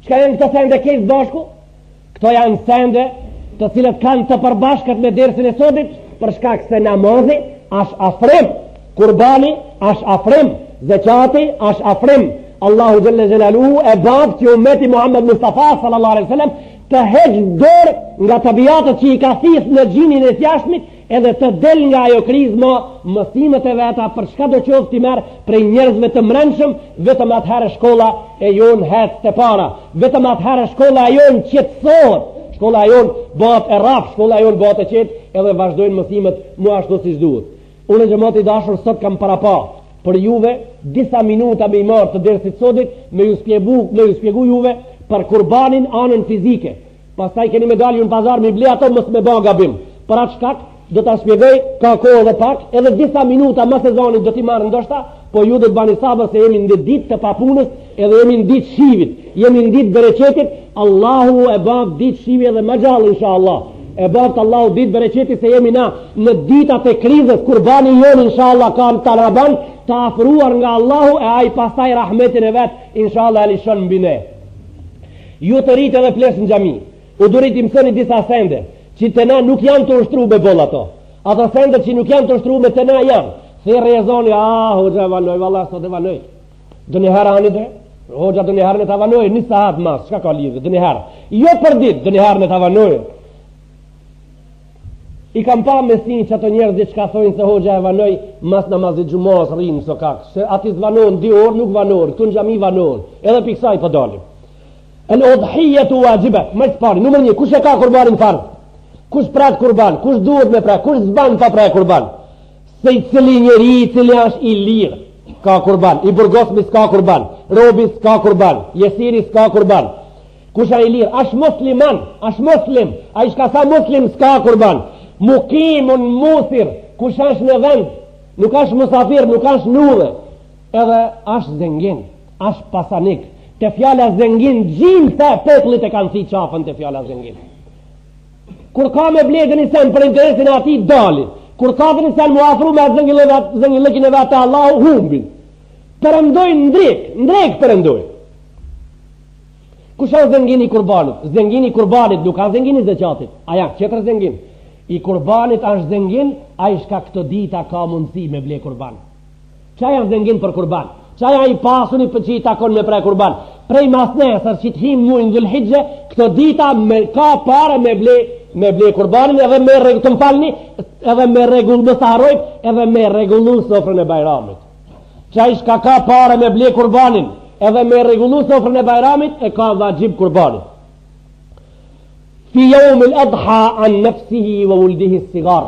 Qka janë këto sende kejtë bashku? Këto janë sende të cilët kanë të përbashkat me dersin e sodit, për shkak se namazi është afrim, kurbani është afrim, zeqati është afrim. Allahu Gjelle Gjelaluhu e babë që umeti Muhammed Mustafa sallallahu alaihi wasallam të heqë dorë nga tabiatët që i ka thith në gjinin e tjashmit edhe të del nga ajo krizë mësimet e veta për shka do qovë t'i merë prej njerëzve të mrenshëm, vetëm atëherë shkolla e jonë hecë të para, vetëm atëherë shkolla e jonë qetësohet, shkolla e jonë bëhet e rafë, shkolla e jonë bëhet e qetë edhe vazhdojnë mësimet mu ashtu si shduhet. Unë gjëmati dashur sot kam para pa për juve disa minuta me i marë të dersit sodit me ju spjegu juve për kurbanin anën fizike. Pastaj keni me dalë ju në pazar me ble ato mës me ba gabim. Për atë shkak do të shpjegoj ka kohë dhe pak edhe disa minuta më sezonit do t'i marë ndoshta, po ju do të bani sabër se jemi në ditë të papunës edhe jemi në ditë shivit, jemi në ditë bereqetit. Allahu e bab ditë shivit edhe më gjallë insha Allah. E babt Allahu ditë bereqetit se jemi na në ditat e krizës, kurbani jonë inshallah ka në taraban të afruar nga Allahu e aj pastaj rahmetin e vetë inshallah e lishon mbi ne. Ju të rritë edhe flesh në gjami, u durit i mësoni disa sende që të na nuk janë të ushtru me bol ato sende që nuk janë të ushtru me të na janë thirë e zoni, hoxha e vanoj, valla sot e vanoj dë një herë anit hoxha dë një herë në të vanoj një sahat mas, shka ka lidhë, dë një herë jo për dit, dë një herë në të vanoj. I kam pa mesin që ato njerëz që ka thojnë se hoxha e vanoj mas namazit gjumos rrinë so kak se ati zvanon 2 orë nuk vanor këtu në gjami vanor edhe piksaj për dalim el udhijetu wajibat më të pari numër 1 kush e ka kurbanin fard kush prat kurban kush duhet me prat kush zban pa prat kurban se i cili njeri i cili është i lirë ka kurban i burgosmi s'ka kurban robi s'ka kurban jesiri s'ka kurban kush a i lirë është musliman është muslim a i shka sa muslim s'ka kurban mukimun musir kush është në vend nuk është musafir nuk është nudhe edhe është zengin është pasanik të fjala zengin gjinë se poplit e kanë si qafën të fjala zengin kur ka me bledën i sen për interesin e ati dali kur ka dhe nisen mu afru me zengin lëkin e vete Allahu humbin përëndojnë ndrek përëndojnë kush është zengin i kurbanit nuk ka zengin i zeqatit aja qëtër zengin i kurbanit është zengin a i shka këto dita ka mundësi me ble kurban qa janë zengin për kurban qa janë i pasuni për që i takon me prej kurban prej mas nesër që të him muin dhul hijgje këto dita me ka pare me ble kurbanin edhe me të mpalni edhe me regull më saharojt edhe me regullu sofrën e bajramit qa i shka ka pare me ble kurbanin edhe me regullu sofrën e bajramit e ka vajgjib kurbanin fi jom al-adha an nafsihi wa wuldihi sigar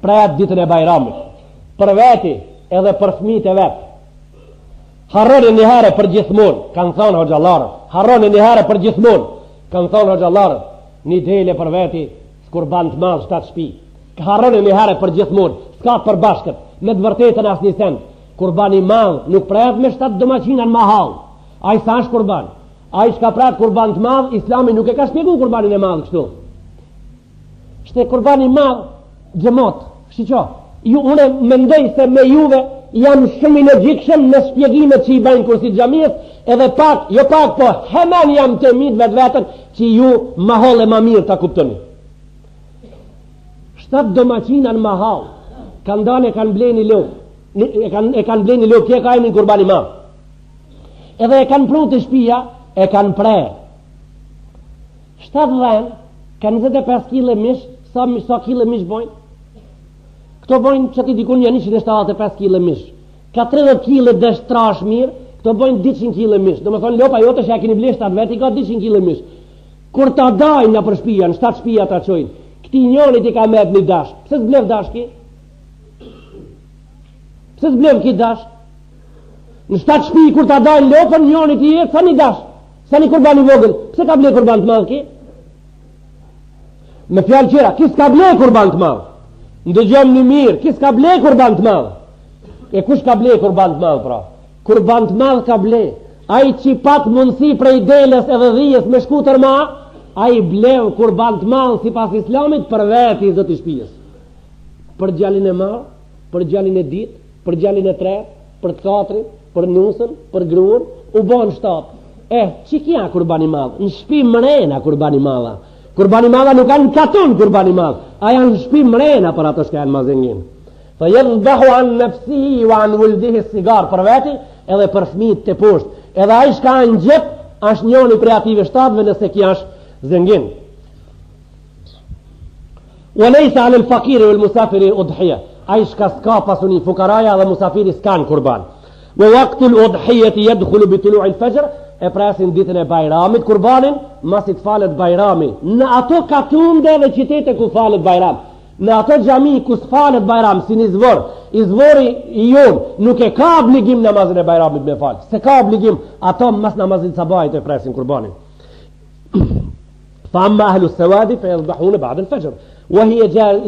prejat ditën e bajramit për veti edhe për fmit e vet harroni një herë për gjithmon kanë thonë hoxhallarët harroni një herë për gjithmon kanë thonë hoxhallarët një dele për veti s'kurban të madh 7 shtëpi harroni një herë për gjithmon s'ka për bashkët me të vërtetën as një send kurbani madh nuk prejat me 7 domaqina në mahall a i sa është kurban a i shka pratë kurban të madhë, islami nuk e ka shpjegu kurbanin e madhë kështu. Shte kurbani madhë, gjemot, shqo, unë mendoj se me juve jam shumë i në gjikshëm në shpjegimet që i bajnë kursit gjamiës, edhe pak, jo pak, po hemen jam të mitë vetë vetën që ju mahol e ma mirë të kuptoni. 7 domaqina në mahal, kanë dane e kanë bleni lop, e kanë bleni lop, kje ka emin kurbani madhë. Edhe e kanë pru të shpia, e kanë prerë 7 dhenë kanë 25 kg mish sa kg mish bojnë këto bojnë që ti dikun një 175 kg mish ka 30 kg dësht trash mirë këto bojnë 200 kg mish do me thonë lopa jote që ja kini ble 7 veti ka 200 kg mish kur ta dajnë në për shpia në 7 shpia ta qojnë këti njonit i ka met një dash pëse s'blev dash ki Pse s'blem ki dash? Në 7 shtëpi kur ta dajnë lopën, njëri ti jetë sa një dash, sa një kurban i vogël. Pse ka ble kurban të madh ki? Me fjalë qira, ki s'ka ble kurban të madh? Ndëgjëm një mirë, ki s'ka ble kurban të madh? E kush ka ble kurban të madh pra? Kurban të madh ka ble ai që pat mundësi prej delës edhe dhijes me shkutër ma, ai blev kurban të madh sipas Islamit për vetë i zoti shtëpisë. Për gjallin e madh, për gjallin e ditë, për gjallin e tretë, për katrin, për nusën, për gruan, u bën 7. Që kja kurban i madh? Në shtëpi mrena kurban i madh. Kurban i madh nuk kanë katun kurban i madh. A janë në shtëpi mrena për ato që kanë mazengin. Fa yadhbahu an nafsihi wa an wuldihi sigar për veti edhe për fëmijët të poshtë. Edhe ai shka në gjep është njëri prej ative 7-ve nëse kja është zengin. Wa laysa 'ala al-faqiri wal musafiri udhiya. Ai shka s'ka pasuni fukaraja dhe musafiri s'kan kurban. Wa waqtu al-udhiyati yadkhulu bi tulu' al-fajr. E presin ditën e bajramit kurbanin, masi të falet bajrami. Në ato katunde dhe qytete ku falet bajram, në ato xhami ku s'falet bajram, si një izvor, izvori i jonë nuk e ka obligim namazin e bajramit me falë, se ka obligim, ato mas namazin sabahit e presin kurbanin. Fa amma ahlu sawadi fa yadhbahuna ba'da al-fajr wa hiya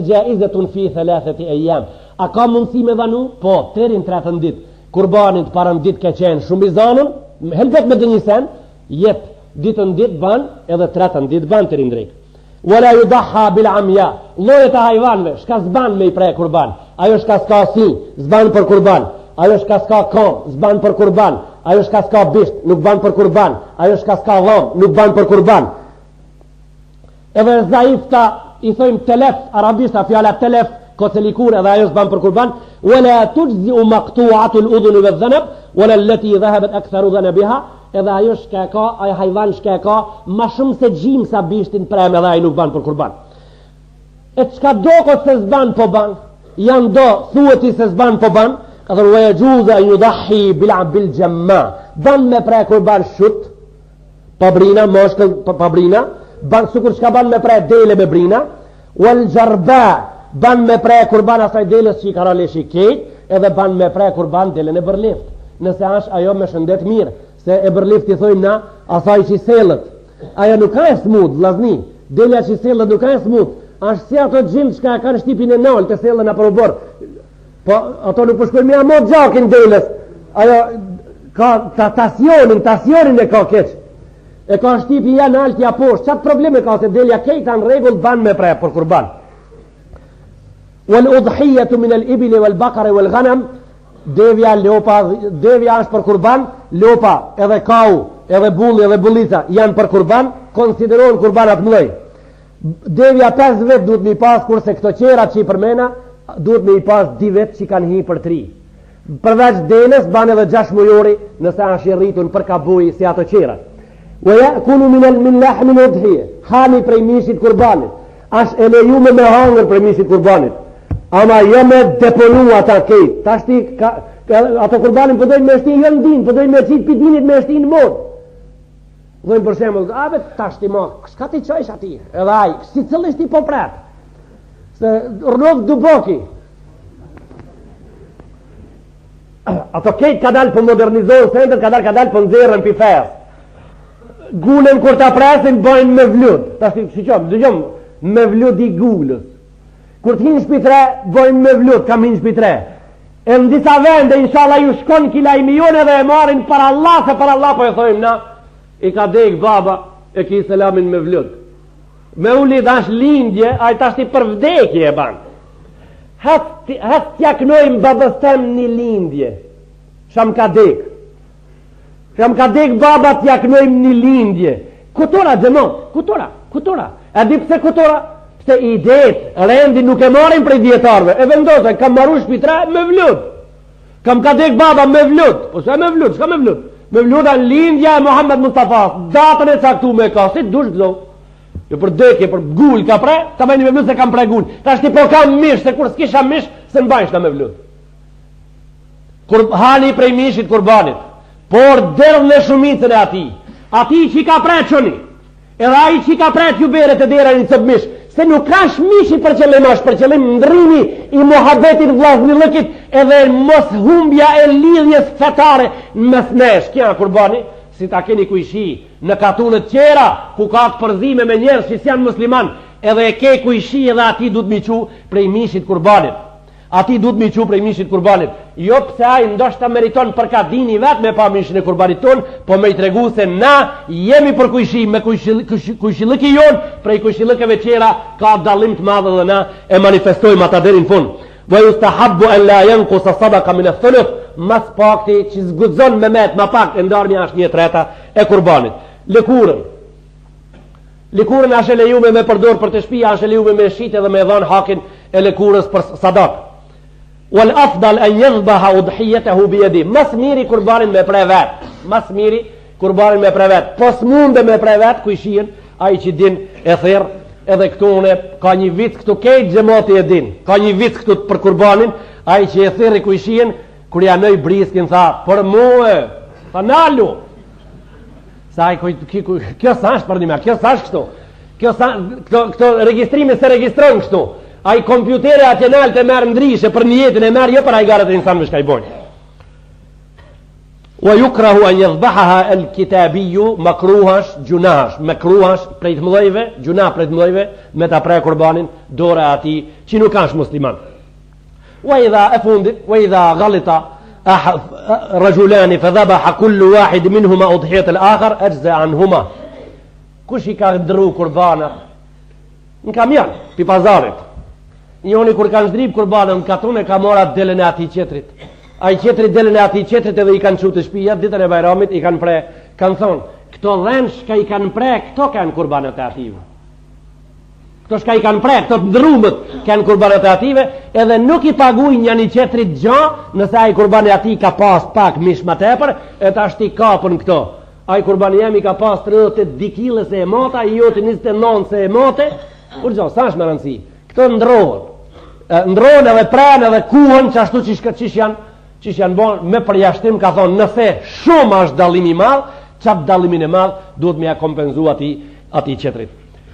jaizatun fi 3 ayyam. A ka mundësi me dhanu? Po, terin 13 ditë. Kurbanin të parën ditë ke qenë shumë i zanun, helbet me dë një sen, jetë ditën ditë ban edhe 13 ditë ban të rindrejk. Wala yudaha bil amya. Llojet e hajvanve, shka zban me i prej kurban. Ajo shka s'ka si, zban për kurban. Ajo shka s'ka kom, zban për kurban. Ajo shka s'ka bisht, nuk ban për kurban. Ajo shka s'ka dhom, nuk ban për kurban. Edhe zaifta i thojmë telef, arabishta fjala telef, kocelikun edhe ajo s'ban për kurban. Wala tujzi'u maqtu'atu al-udhun wa adh-dhanab wala allati dhahabat aktharu dhanabiha. Edhe ajo shka ka, ajo hajvan shka ka ma shumë se gjim sa bishtin prem edhe ajo nuk ban për kurban. E qka do këtë se zban po ban, janë do thueti se zban po ban, ka thërë uaj e gjuza ju dhahi bil gjemma, ban me prej kurban shut, pabrina, moshkëll pabrina, ban sukur qka ban me prej dele me brina, wal gjarba, ban me prej kurban asaj deles që i kara leshi kejt, edhe ban me prej kurban dele në bërlift, nëse është ajo me shëndet mirë, se e bërlift i thojmë na, asaj që i selët, ajo nuk ka e smut, vlazni, delja që i selët nuk ka e smut, ashtë si ato gjimë që ka kanë shtipin e nëllë të selën a përëbor, po ato nuk përshkojnë me amot gjakin deles, ajo ka tasionin e ka keq, e ka shtipin ja në altja poshtë, qatë probleme ka se delja kejta në regull ban me prej për kurban. Wal udhijetu min al ibili wal bakare wal ghanam, devja është për kurban, lopa edhe kau, edhe bulli edhe bullita janë për kurban, konsiderohen kurbanat mëllëj. Devja 5 vetë duhet me i pas, kurse këto qerat që i përmena, duhet me i pas 2 vetë që kanë hi për 3. Përveç deles, ban edhe 6 mujori, nëse është i rritun për kabuj si ato qerat. Wa ya'kulu min lahmin udhiya, hani prej mishit kurbanit, është e lejume me hangër prej mishit kurbanit. Ama jo me deponu ata kejt. Tashti ato kurbanin përdojnë me shti jënë din, përdojnë me qitë pidinit me shti në mod. Dhojnë për shemull, abe tashti ma, s'ka ti qojsh ati? Edhe aj, si cëllisht ti po pret? Se rrëdhë duboki. Ato kejt ka dalë për modernizohën sender, ka dalë për nëzirën për fejës. Gulen kur ta presin, bojnë me vlut. Tashti, si qom, dëgjom, me vlut i gullës. Kur të hinë shpitre, bojnë me vlut, kam hinë shpitre. E në disa vende, inshallah, ju shkon kila i milione dhe e marin për Allah, se për Allah po e thojmë na, i ka dek baba e ki selamin me vlut. Me u lidhash lindje, a i tashti për vdekje e ban. Hes t'ja knojmë babës tem një lindje. Sham ka dek. Sham ka dek baba t'ja knojmë një lindje. Kutora, gjemot, kutora. E di pse kutora? Se i det, rendi nuk e marim prej djetarve, e vendose, kam maru shpitra me vlut. Kam ka dek baba me vlut. Po se me vlut, shka me vlut? Me vlut anë lindja e Muhammed Mustafa, datën e caktu me ka, si dush gëzo. Jo për dekje, për gull ka pre, ta me një me vlut se kam pre gull. Ta shti po kam mish, se kur s'kisha mish, se n'bajsh na me vlut. Kur hani prej mishit kurbanit, por derdh në shumicën e ati që ka pre qëni, edhe ai që ka pre t'ju bere të dera një cëp mish, se nuk ka shmishi për qëllim, është për qëllim ndrimi i muhabetit vllaznillëkit edhe mos humbja e lidhjes fetare në mes nesh. Kja kurbani, si ta keni kujshi në katunët tjera ku ka të përzime me njerëz që janë musliman, edhe e ke kujshi edhe ati du të miqu prej mishit kurbanit. Ati du të miqu prej mishit kurbanit. Jo pse ai ndoshta meriton për ka dini vetë me pa mishin e kurbanit ton, po me i tregu se na jemi për kujshi, me kujshilëki jon, prej kujshilëkeve tjera ka dallim të madh dhe na e manifestojmë ata deri në fund. Wa yustahabbu an la yanqusa sadaqa min ath-thuluth, mas pakti që zguxon me met, ma pak e ndarmja është 1/3 e kurbanit. Lëkurën është e lejuar me përdor për të shtëpia, është e lejuar me shit edhe me dhën hakin e lëkurës për sadak. Wal afdal an yadhbaha udhiyatahu bi yadi. Mas miri kurbanin me pre vet. Mas miri kurbanin me pre vet. Po s'mundë me pre vet kujshin, ai që din e therr edhe këtu une ka një vit këtu kejt xhamati e din. Ka një vit këtu për kurbanin, ai që e therri kujshin kur ja nëj briskin tha, "Për mua, fanalu." Sa ai kjo sa është për një kjo sa është këtu. Këto regjistrime se regjistron këtu. Ai kompjutere atje nalt e merr ndryshe për një jetën e merr jo për ai garat e insanëve që i bojnë. Wa yukrahu an yadhbahaha al-kitabiyyu makruhash junash, makruhash prej të mëdhëve, gjuna prej të mëdhëve me ta prej kurbanin dora atij që nuk është musliman. Wa idha ghalita رجلان فذبح كل واحد منهما أضحية الآخر أجزى عنهما. Kush i ka ndru kurbanat në kamion pi pazarit, njoni kur kanë ndrip kurbanën në katun e ka morat delën e ati qetrit, ai qetri delën e ati qetrit edhe i kanë qu të shpia ditën e bajramit i kanë pre, kanë thonë këto dhenë shka i kanë pre këto kanë kurbanat e ative, këto shka i kanë pre këto të ndrumët kanë kurbanat e ative, edhe nuk i paguj një një qetrit gja nëse ai kurban e ati ka pas pak mish ma tepër e ta shti kapën këto. Ai kurbani jemi ka pas 32 kg se e mata, i joti 29 se e mate, kur gjo, sa është me rëndësi? Këto ndrohen edhe pranë edhe kuhen që ashtu që janë bon me përjashtim ka thonë nëse shumë është dallimi madh, qatë dallimin e madh duhet me ja kompenzu ati qetrit.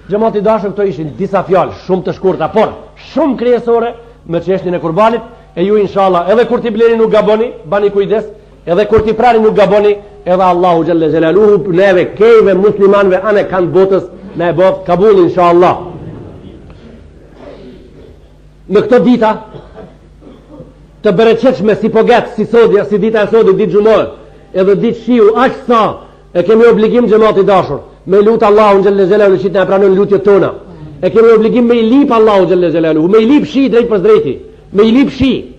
Xhamati dashur, këto ishin disa fjalë shumë të shkurta, por shumë krijesore me çështjen e kurbanit, e ju inshallah edhe kur ti bleni nuk gaboni, bani kujdes, edhe kur ti prani nuk gaboni, edhe Allahu xhalla xhelaluhu neve kejve muslimanve anë kanë botës me bot kabul inshallah. Në këto dita të bereqetshme si poget, si sodja, si dita e sodit, ditë xumor, edhe ditë shiu, aq sa e kemi obligim xhamati dashur me lut Allahu xhalla xhelaluhu që të na pranon lutjet tona. E kemi obligim me i lip Allahu xhalla xhelaluhu, me i lip shi drejt për drejti, me i lip shi.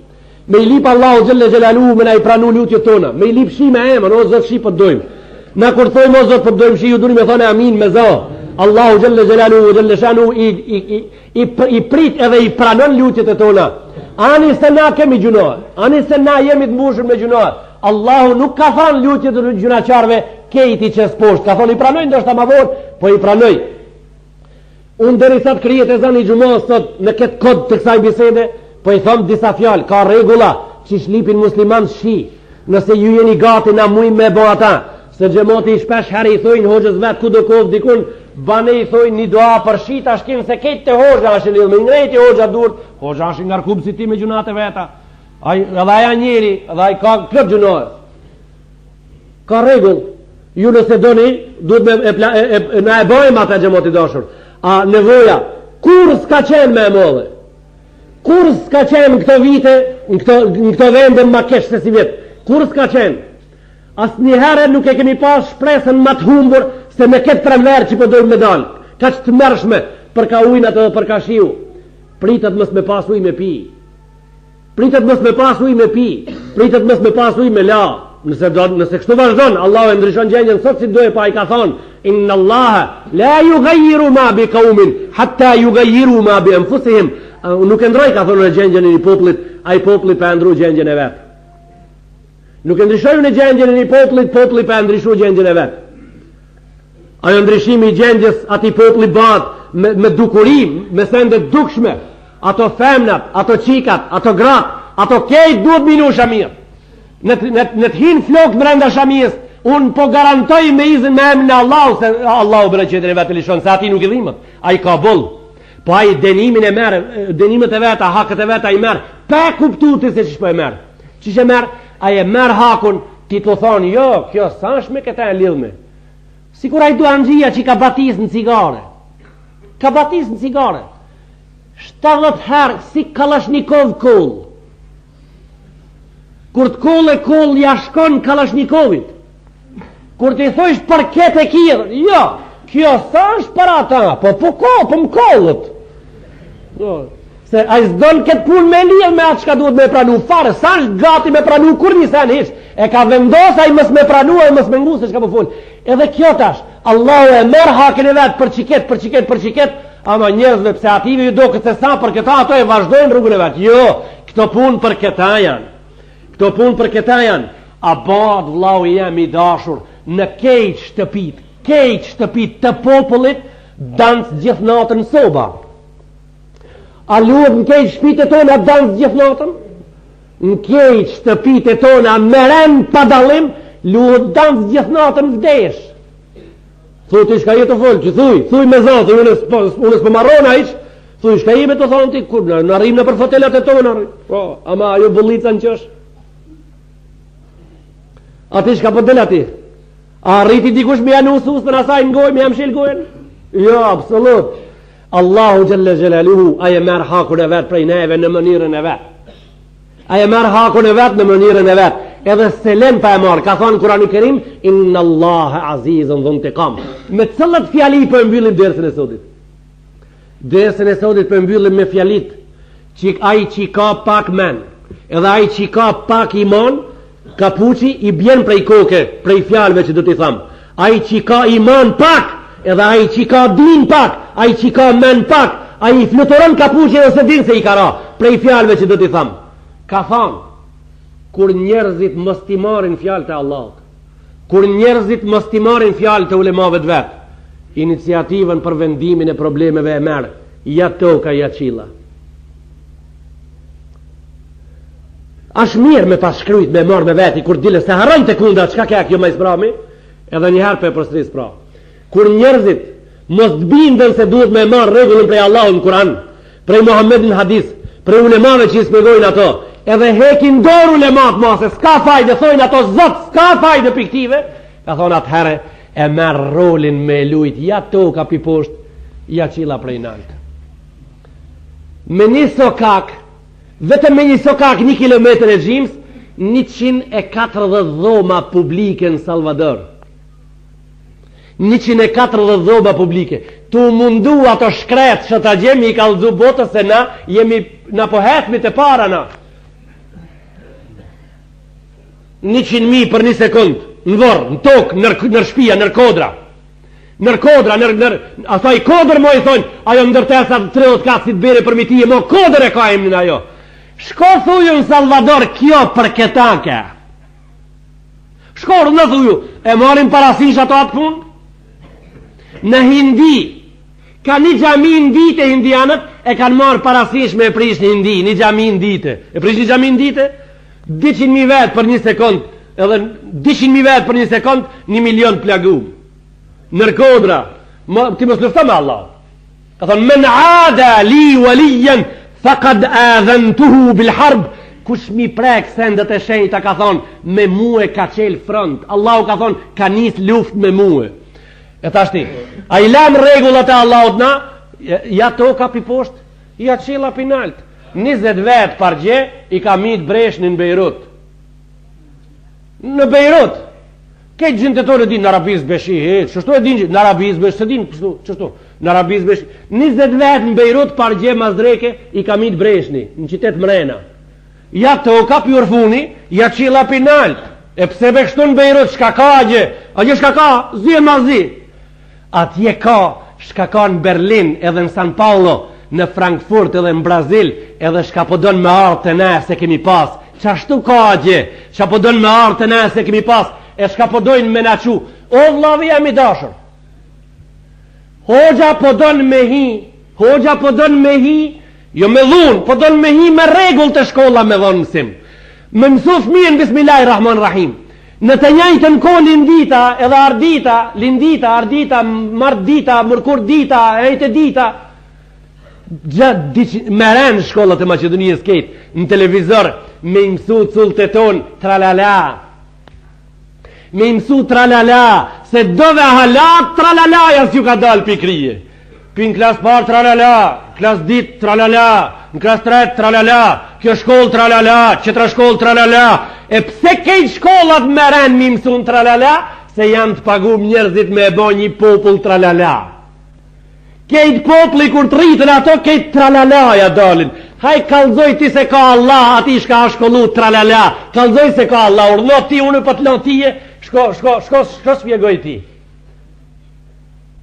Me i lip Allahu xhalla xhelaluhu me na i pranu lutjet tona, me i lip shi me emër, o Zot shi po dojmë. Na kur thojmë o Zot po dojmë shi, ju duhet me thonë amin me za. Allahu xhalla xhelaluhu xhalla shanu i prit edhe i pranon lutjet e tona. Ani se na kemi gjunor, ani se na jemi të mbushur me gjunor. Allahu nuk ka thënë lutjet e gjunaqarve kejti që s'posht, ka thonë i pranoj ndoshta ma vonë, po i pranoj. Unë derisa të krijet ezan i xumos sot në këtë kod të kësaj bisede, po i thom disa fjalë, ka rregulla që shlipin musliman shi. Nëse ju jeni gati na mujmë me bo ata, se xhamati shpesh herë i thojnë hoxhës vet ku do kov dikun, bane i thojnë një dua për shi tash kim se këtë te hoxha është lidhur me ngrejti hoxha dur, hoxha është ngarkuar si ti me gjunate veta. Ai edhe ai njëri, edhe ai ka plot gjunor. Ka rregull. Ju nëse doni duhet me na e bëjmë ata xhamati dashur. A nevoja kur s'ka qenë më e madhe? Kur s'ka qenë në këto vite, në këto vende ma kesh se si vjetë, kur s'ka qenë? Asë njëherë nuk e kemi pas shpresën ma të humbur se me këtë premler që përdojnë me dalë, ka që të mërshme për ka ujnat edhe për ka shiu. Pritët mës me pas uj me pi. Pritët mës me pas uj me pi. Pritët mës me pas uj me la. Nëse kështu vazhdon, Allah e ndryshon gjendjen sot si doje pa i ka thonë, inna Allah la yughayyiru ma bi qaumin hatta yughayyiru ma bi anfusihim. Nuk e ndroj ka thonë në gjendjen e një poplit, a i poplit për e ndru gjendjen e vetë. Nuk e ndryshojnë në gjendjen e një poplit, poplit për e ndryshu gjendjen e vetë. Ajo ndryshimi i gjendjes ati poplit bat me dukurim, me sende dukshme, ato femnat, ato qikat, ato grat, ato kejt duhet minu shamirë. Në të hinë flok më renda shamirës, unë po garantoj me izin me emin e Allahu, se Allahu bërë qëtër e vetë lishon, se ati nuk i dhimët, a i ka bollë. Po ai dënimin e merr, dënimet e veta, hakët e veta i merr, pa kuptuar se ç'po e merr. Ç'ish e merr? Ai e merr hakun, ti të thonë, jo, kjo s'është me këta e lidhme. Sikur ai dua anxhia që ka batis në cigare. Ka batis në cigare. 70 herë si Kalashnikov koll. Kur të koll ja shkon Kalashnikovit. Kur ti thosh për këtë e kirë, jo, kjo s'është për ata, po më kollët. Jo, se ai s'don këtë punë me lidh me atë çka duhet me pranu fare, s'është gati me pranu kur nisan hiç. E ka vendosur ai mos me pranu, ai mos me ngusë çka po fol. Edhe kjo tash, Allahu e merr hakën e vet për çiket, ama njerëzve pse ative ju do këtë sa për këta ato e vazhdojnë rrugën e vet. Jo, këto punë për këta janë. Këto punë për këta janë. A bad vllau jam i dashur, në kejt shtëpit të popullit dancë gjithë natën soba. A luhet në kejt shtëpit e tona dancë gjithë natën? Në kejt shtëpit e tona meren pa dalim, luhet dancë gjithë natën vdesh. Thuj të shka jetë të folë, që thuj me zatë, unë s'po marrona iq, thuj shka jeme të thonë ti, kur në arrim në për fotelat e tona, ama ajo bullica në qësh. A ti shka po del ati? A rriti dikush me janë usus për asaj në gojë, me jam shil gojën? Jo, absolut. Allahu Gjelle Gjelaluhu, aje merë hakun e vetë prej neve në mënirën e vetë. Aje merë hakun e vetë në mënirën e vetë. Edhe selim pa e marë, ka thonë Kurani Kerim, inna Allahe azizën dhun të kam. Me cëllët fjali për mbyllim dersën e sotit? Dersën e sotit për mbyllim me fjalit, që ai që ka pak men, edhe ai që ka pak iman, kapuçi i bjen prej koke, prej fjalëve që do t'i tham. Ai që ka iman pak, edhe ai që ka din pak, ai që ka men pak, ai fluturon kapuçi ose din se i ka ra, prej fjalëve që do t'i tham. Ka tham, kur njerëzit mos t'i marrin fjalë të Allahut, kur njerëzit mos t'i marrin fjalë të ulemave të vet, iniciativën për vendimin e problemeve e merr, ja toka ja qilla. Ashtë mirë me pas shkrujt, me marrë me veti, kur dile se harrojnë të kunda, qka kja kjo ma isprami, edhe njëherë për përstris pra. Kur njerëzit mos të bindën se duhet me marrë regullin prej Allahu në Kur'an, prej Muhammedin hadis, prej ulemave që i smegojnë ato, edhe hekin dorë ulemat ma se s'ka fajde, thojnë ato zot, s'ka fajde piktive, ka thonë atëherë e merë rolin me lujt, ja toka pi poshtë, ja qila prej naltë. Me një sokak, vetëm me një sokak 1 kilometër e gjimës, 140 dhoma publike në Salvador. 140 dhoma publike. Tu mundu ato shkretë që ta gjemi i kalzu botës se na po hetmi të para na. 100.000 për 1 sekund, në vorë, në tokë, nër shpia, nër kodra. Nër kodra, asaj kodër mo i thonë, ajo ndërtesa 30 kasit bere për mitije, mo kodër e ka emnin ajo. Shko thuju në Salvador kjo për këta ke. Shko në thuju, e marim parasish ato atë pun? Në Hindi, ka një gjami ndite indianët, e kanë marë parasish me e prish një Hindi, një gjami ndite. E prish një gjami ndite? 200.000 vetë për 1 sekund, edhe 200.000 vetë për 1 sekund, 1 milion plagum. Nërkodra, ti mos lufta me Allah. Ka thonë, men ada li walijen, faqad adhantuhu bil harb, kush mi prek sendet e shenjta, ka thonë, me muë ka qel front. Allahu ka thonë, ka nis luft me muë. E tashti, a i lam regullat e Allahut na, ja toka pi poshtë, ja qela pi nalt. 20 vetë par gje, i ka mit breshnin në Beirut. Në Beirut, këtë gjënë të tonë e din në Arabiz beshi, qështu e din në Arabiz beshi, se din qështu, në Arabiz beshi. 20 vetë në Beirut par gje mazdreke, i ka mit breshni, në qytet mrena. Ja toka pi urfuni, ja qela pi nalt. E pse be kështu në Beirut, shka ka a gje shka ka, zi e ma zi. Atje ka, shka ka në Berlin, edhe në San Paulo, në Frankfurt edhe në Brazil, edhe shka po don me artë të ne se kemi pas. Qashtu ka gje, shka po don me artë të ne se kemi pas, e shka po dojnë me naqu. O vlavi jam i dashur. Hoxha po don me hi, jo me dhun, po don me hi me regull të shkolla me dhonë mësim. Me mësu fëmijën Bismillahirrahmanirrahim. Në të njëjtën kohë lindita edhe ardita, lindita, ardita, mardita, mërkur dita, ejtë dita, gjatë meren shkollat e Maqedonisë ketë, në televizor, me imësu culët e tonë, tralala. Me imësu tralala, se dove halak, tralala, jasë ju ka dalë pikrije. Në klasë parë, tralala, klasë ditë, tralala, në klasë tretë, tralala, kjo shkollë, tralala, qëtra shkollë, tralala. E pse kejtë shkollat meren me imësu në tralala, se janë të pagum njerëzit me e bo një popull tralala. Kejtë populli kur të rritën ato, kejtë tralalaja dalin. Haj kalzoj ti se ka Allah, ati shka a shkollu tralala. Kalzoj se ka Allah, urnot ti, unë për të lotije, shko spjegoj ti.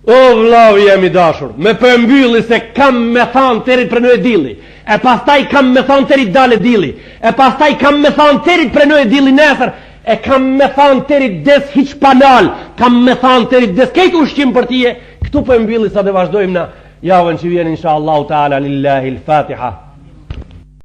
O vlavi jemi dashur, me përmbylli se kam me thanë terit për në e dili, e pastaj kam me thanë terit dale dili, e pastaj kam me thanë terit për në e dili nesër, e kam me thanë terit des hiq panal, kam me thanë terit des kejt ushqim për tije, këtu përmbylli sa dhe vazhdojmë na javën që vjen insha Allah ta'ala lillahi l-Fatiha.